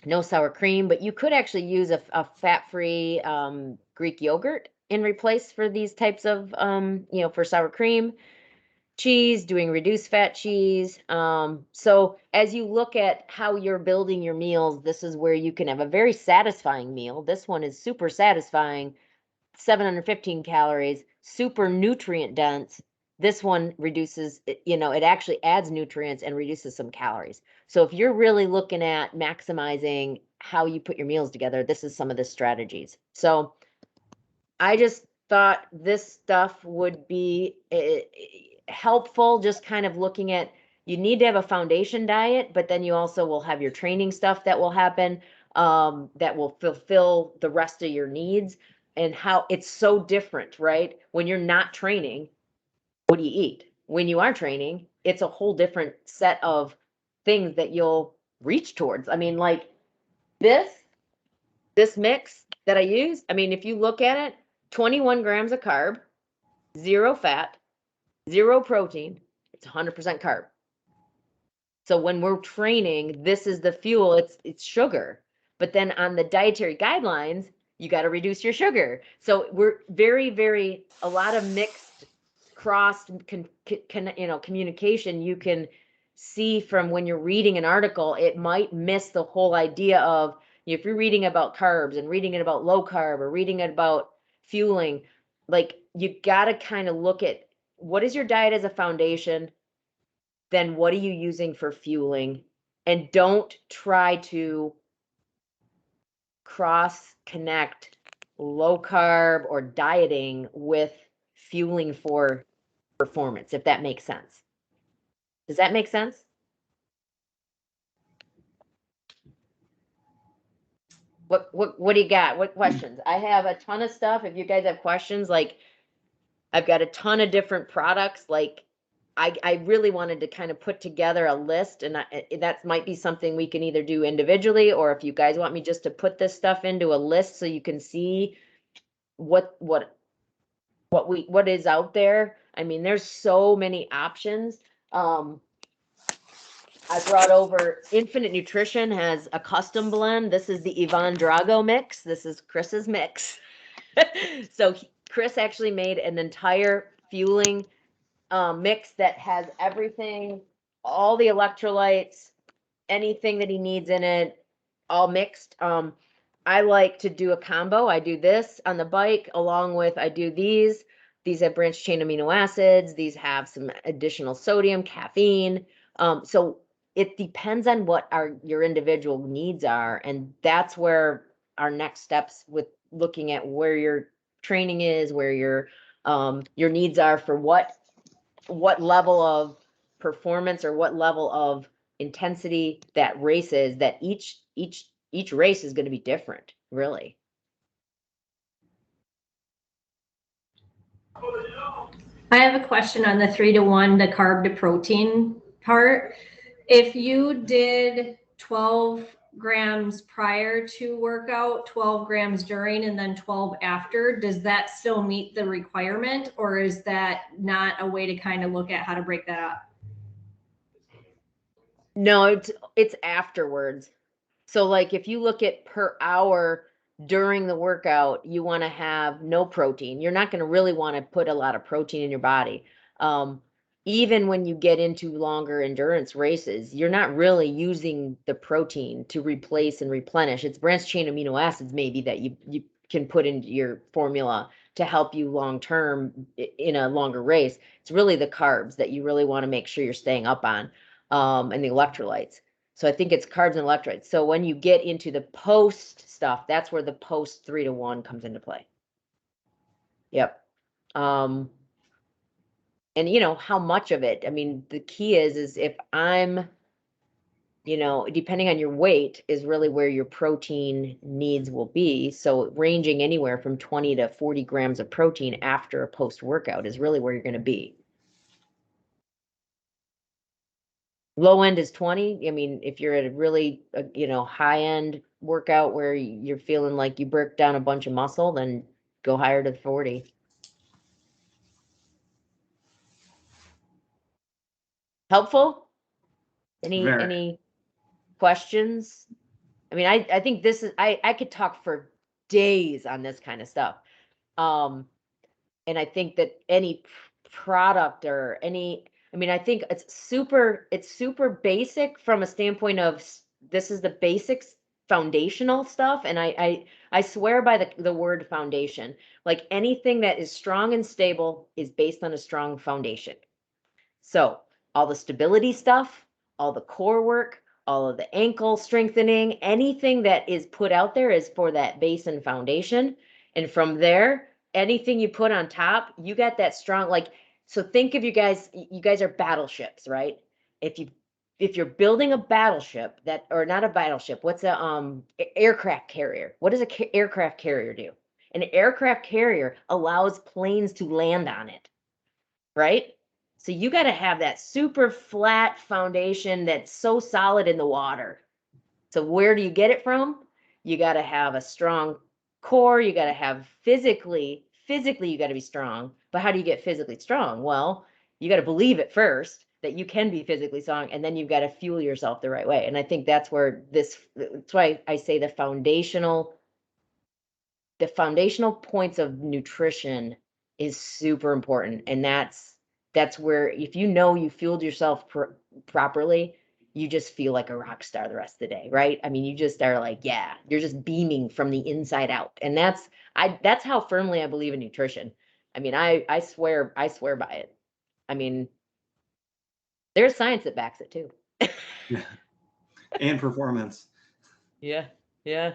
No sour cream, but you could actually use a fat-free Greek yogurt in replace for these types of, for sour cream. Cheese, doing reduced fat cheese. So as you look at how you're building your meals, this is where you can have a very satisfying meal. This one is super satisfying, 715 calories, super nutrient dense. This one reduces, it actually adds nutrients and reduces some calories. So if you're really looking at maximizing how you put your meals together, this is some of the strategies. So I just thought this stuff would be helpful, just kind of looking at, you need to have a foundation diet, but then you also will have your training stuff that will happen, that will fulfill the rest of your needs, and how it's so different, right? When you're not training, what do you eat? When you are training, it's a whole different set of things that you'll reach towards. I mean, like this mix that I use, I mean, if you look at it, 21 grams of carb, 0 fat, 0 protein, it's 100% carb. So when we're training, this is the fuel, it's sugar. But then on the dietary guidelines, you got to reduce your sugar. So we're very, a lot of mixed, crossed communication. You can see from when you're reading an article, it might miss the whole idea of, if you're reading about carbs and reading it about low carb or reading it about fueling, like you got to kind of look at, what is your diet as a foundation? then what are you using for fueling? And don't try to cross connect low carb or dieting with fueling for performance, if that makes sense. Does that make sense? What do you got? What questions? I have a ton of stuff. If you guys have questions, like I've got a ton of different products. Like I really wanted to kind of put together a list, and that might be something we can either do individually, or if you guys want me just to put this stuff into a list so you can see what is out there. I mean, there's so many options. I brought over Infinite Nutrition has a custom blend. This is the Yvonne Drago mix. This is Chris's mix. So Chris actually made an entire fueling mix that has everything, all the electrolytes, anything that he needs in it, all mixed. I like to do a combo. I do this on the bike along with, I do these. These have branched chain amino acids. These have some additional sodium, caffeine. So it depends on what your individual needs are. And that's where our next steps with looking at where your training is, where your needs are for what level of performance or what level of intensity that race is, that each race is going to be different, really. I have a question on the 3-to-1, the carb to protein part. If you did 12 grams prior to workout, 12 grams during, and then 12 after, does that still meet the requirement, or is that not a way to kind of look at how to break that up? No, it's afterwards. So like if you look at per hour during the workout, you want to have no protein. You're not going to really want to put a lot of protein in your body. Even when you get into longer endurance races, you're not really using the protein to replace and replenish. It's branched chain amino acids maybe that you can put into your formula to help you long term in a longer race. It's really the carbs that you really want to make sure you're staying up on, and the electrolytes. So I think it's carbs and electrolytes. So when you get into the post stuff, that's where the post 3-to-1 comes into play. Yep. And you know, how much of it, I mean, the key is if I'm, you know, depending on your weight is really where your protein needs will be. So ranging anywhere from 20 to 40 grams of protein after a post workout is really where you're going to be. Low end is 20. I mean, if you're at a really, you know, high end workout where you're feeling like you broke down a bunch of muscle, then go higher to 40. Helpful? Any questions? I mean, I think this is, I could talk for days on this kind of stuff. And I think that any product or any, I mean, I think it's super basic from a standpoint of this is the basics, foundational stuff. And I swear by the word foundation. Like anything that is strong and stable is based on a strong foundation. So all the stability stuff, all the core work, all of the ankle strengthening, anything that is put out there is for that base and foundation. And from there, anything you put on top, you got that strong, like, so think of you guys are battleships, right? If you're building a battleship that, or not a battleship, what's a aircraft carrier? What does a aircraft carrier do? An aircraft carrier allows planes to land on it, right? So you got to have that super flat foundation that's so solid in the water. So where do you get it from? You got to have a strong core. You got to have physically you got to be strong. But how do you get physically strong? Well, you got to believe it first that you can be physically strong, and then you've got to fuel yourself the right way. And I think that's where that's why I say the foundational points of nutrition is super important. And that's where, if you know you fueled yourself properly, you just feel like a rock star the rest of the day, right? I mean, you just are like, yeah, you're just beaming from the inside out. And that's how firmly I believe in nutrition. I mean, I swear by it. I mean, There's science that backs it too. Yeah. And performance. Yeah. Yeah.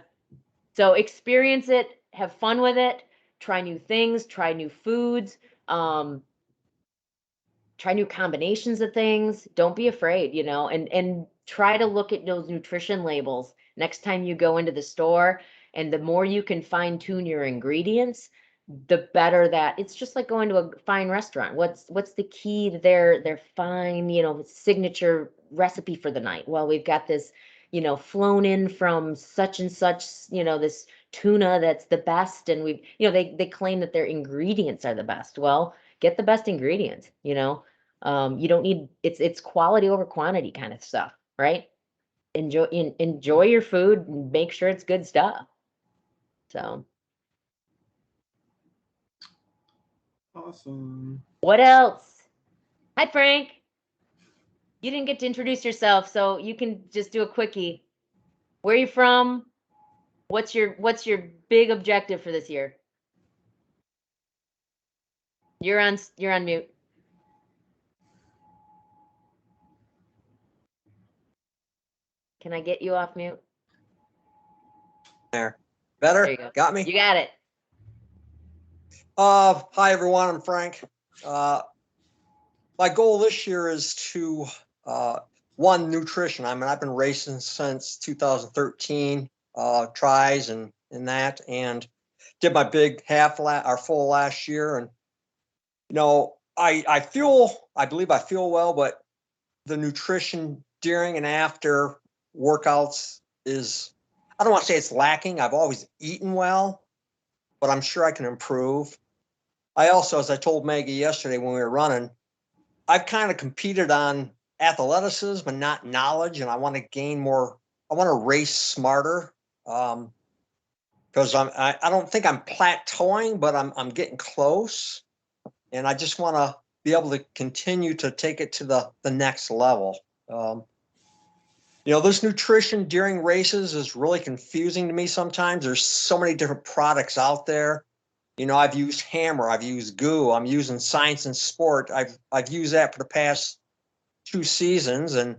So experience it, have fun with it, try new things, try new foods, try new combinations of things. Don't be afraid, and try to look at those nutrition labels next time you go into the store. And the more you can fine tune your ingredients, the better that it's just like going to a fine restaurant. What's the key to their fine, signature recipe for the night? Well, we've got this, flown in from such and such, this tuna that's the best. And they claim that their ingredients are the best. Well, get the best ingredients, you don't need, it's quality over quantity kind of stuff, right? Enjoy your food and make sure it's good stuff. So Awesome. what else? Hi, Frank. You didn't get to introduce yourself, so you can just do a quickie. Where are you from? What's your big objective for this year? You're on mute. Can I get you off mute? There. There Better? you go. Got me? You got it. Hi, everyone. I'm Frank. My goal this year is to, nutrition. I mean, I've been racing since 2013, tries and that, and did my big full last year. And, I believe I feel well, but the nutrition during and after workouts is, I don't want to say it's lacking. I've always eaten well, but I'm sure I can improve. I also, as I told Maggie yesterday when we were running, I've kind of competed on athleticism and not knowledge, and I want to gain more. I want to race smarter, because I don't think I'm plateauing, but I'm getting close, and I just want to be able to continue to take it to the next level. This nutrition during races is really confusing to me sometimes. There's so many different products out there. I've used Hammer, I've used Goo, I'm using Science and Sport. I've used that for the past 2 seasons. And,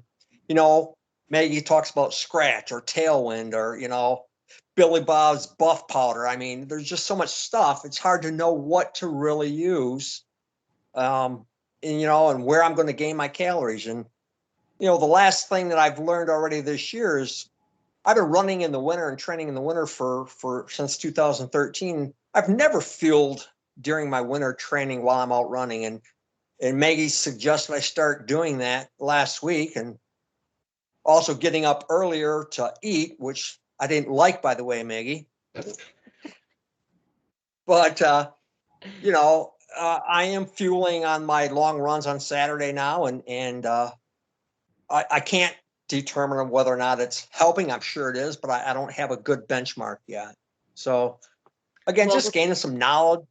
Maggie talks about Scratch or Tailwind or, Billy Bob's Buff Powder. I mean, there's just so much stuff. It's hard to know what to really use, and where I'm going to gain my calories. And, the last thing that I've learned already this year is I've been running in the winter and training in the winter for since 2013. I've never fueled during my winter training while I'm out running, and Maggie suggested I start doing that last week, and also getting up earlier to eat, which I didn't like, by the way, Maggie. But I am fueling on my long runs on Saturday now, and I can't determine whether or not it's helping. I'm sure it is, but I don't have a good benchmark yet. So again, Well, just gaining some knowledge.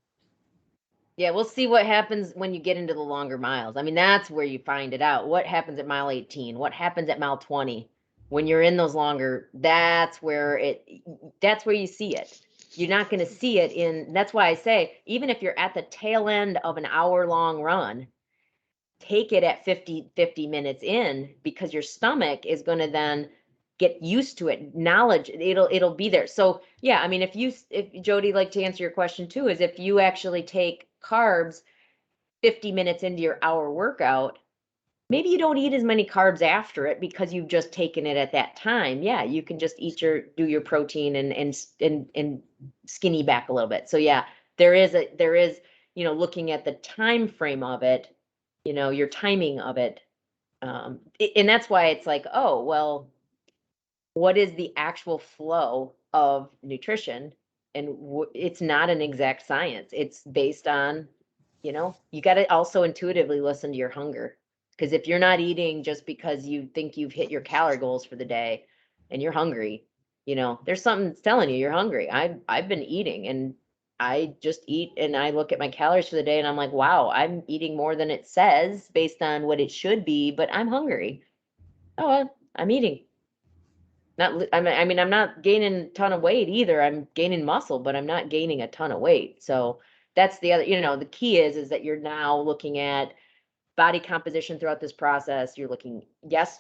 Yeah, we'll see what happens when you get into the longer miles. I mean, that's where you find it out. What happens at mile 18? What happens at mile 20? When you're in those longer, that's where you see it. You're not going to see it that's why I say, even if you're at the tail end of an hour-long run, take it at 50 minutes in, because your stomach is going to then get used to it. Knowledge, it'll be there. So yeah, I mean, if Jody, like, to answer your question too, is if you actually take carbs 50 minutes into your hour workout, maybe you don't eat as many carbs after it because you've just taken it at that time. Yeah, you can just do your protein and skinny back a little bit. So yeah, there is looking at the time frame of it, your timing of it. And that's why it's like, oh, well, what is the actual flow of nutrition? And it's not an exact science. It's based on, you got to also intuitively listen to your hunger. Because if you're not eating just because you think you've hit your calorie goals for the day and you're hungry, there's something that's telling you you're hungry. I've been eating, and I just eat and I look at my calories for the day and I'm like, wow, I'm eating more than it says based on what it should be, but I'm hungry. Oh, well, I'm eating. I mean, I'm not gaining a ton of weight either. I'm gaining muscle, but I'm not gaining a ton of weight. So that's the other, the key is that you're now looking at body composition throughout this process. You're looking, yes,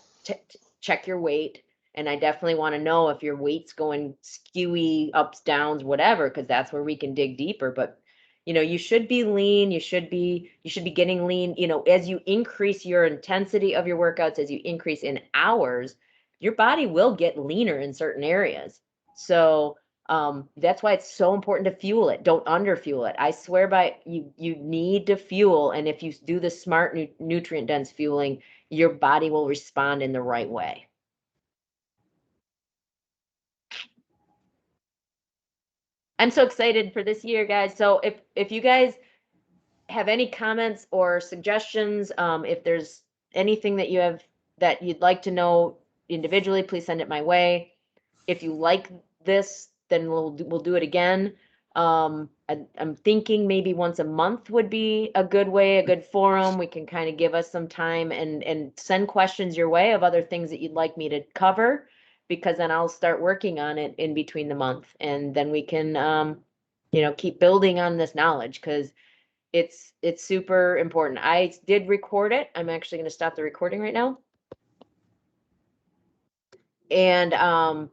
check your weight. And I definitely want to know if your weight's going skewy, ups, downs, whatever, because that's where we can dig deeper. But you should be lean. You should be getting lean. As you increase your intensity of your workouts, as you increase in hours, your body will get leaner in certain areas. So that's why it's so important to fuel it. Don't underfuel it. I swear by you need to fuel. And if you do the smart nutrient dense fueling, your body will respond in the right way. I'm so excited for this year, guys. So if you guys have any comments or suggestions, if there's anything that you have that you'd like to know individually, please send it my way. If you like this, then we'll do it again. I'm thinking maybe once a month would be a good way, a good forum. We can kind of give us some time and send questions your way of other things that you'd like me to cover, because then I'll start working on it in between the month, and then we can keep building on this knowledge, because it's super important. I did record it. I'm actually going to stop the recording right now. And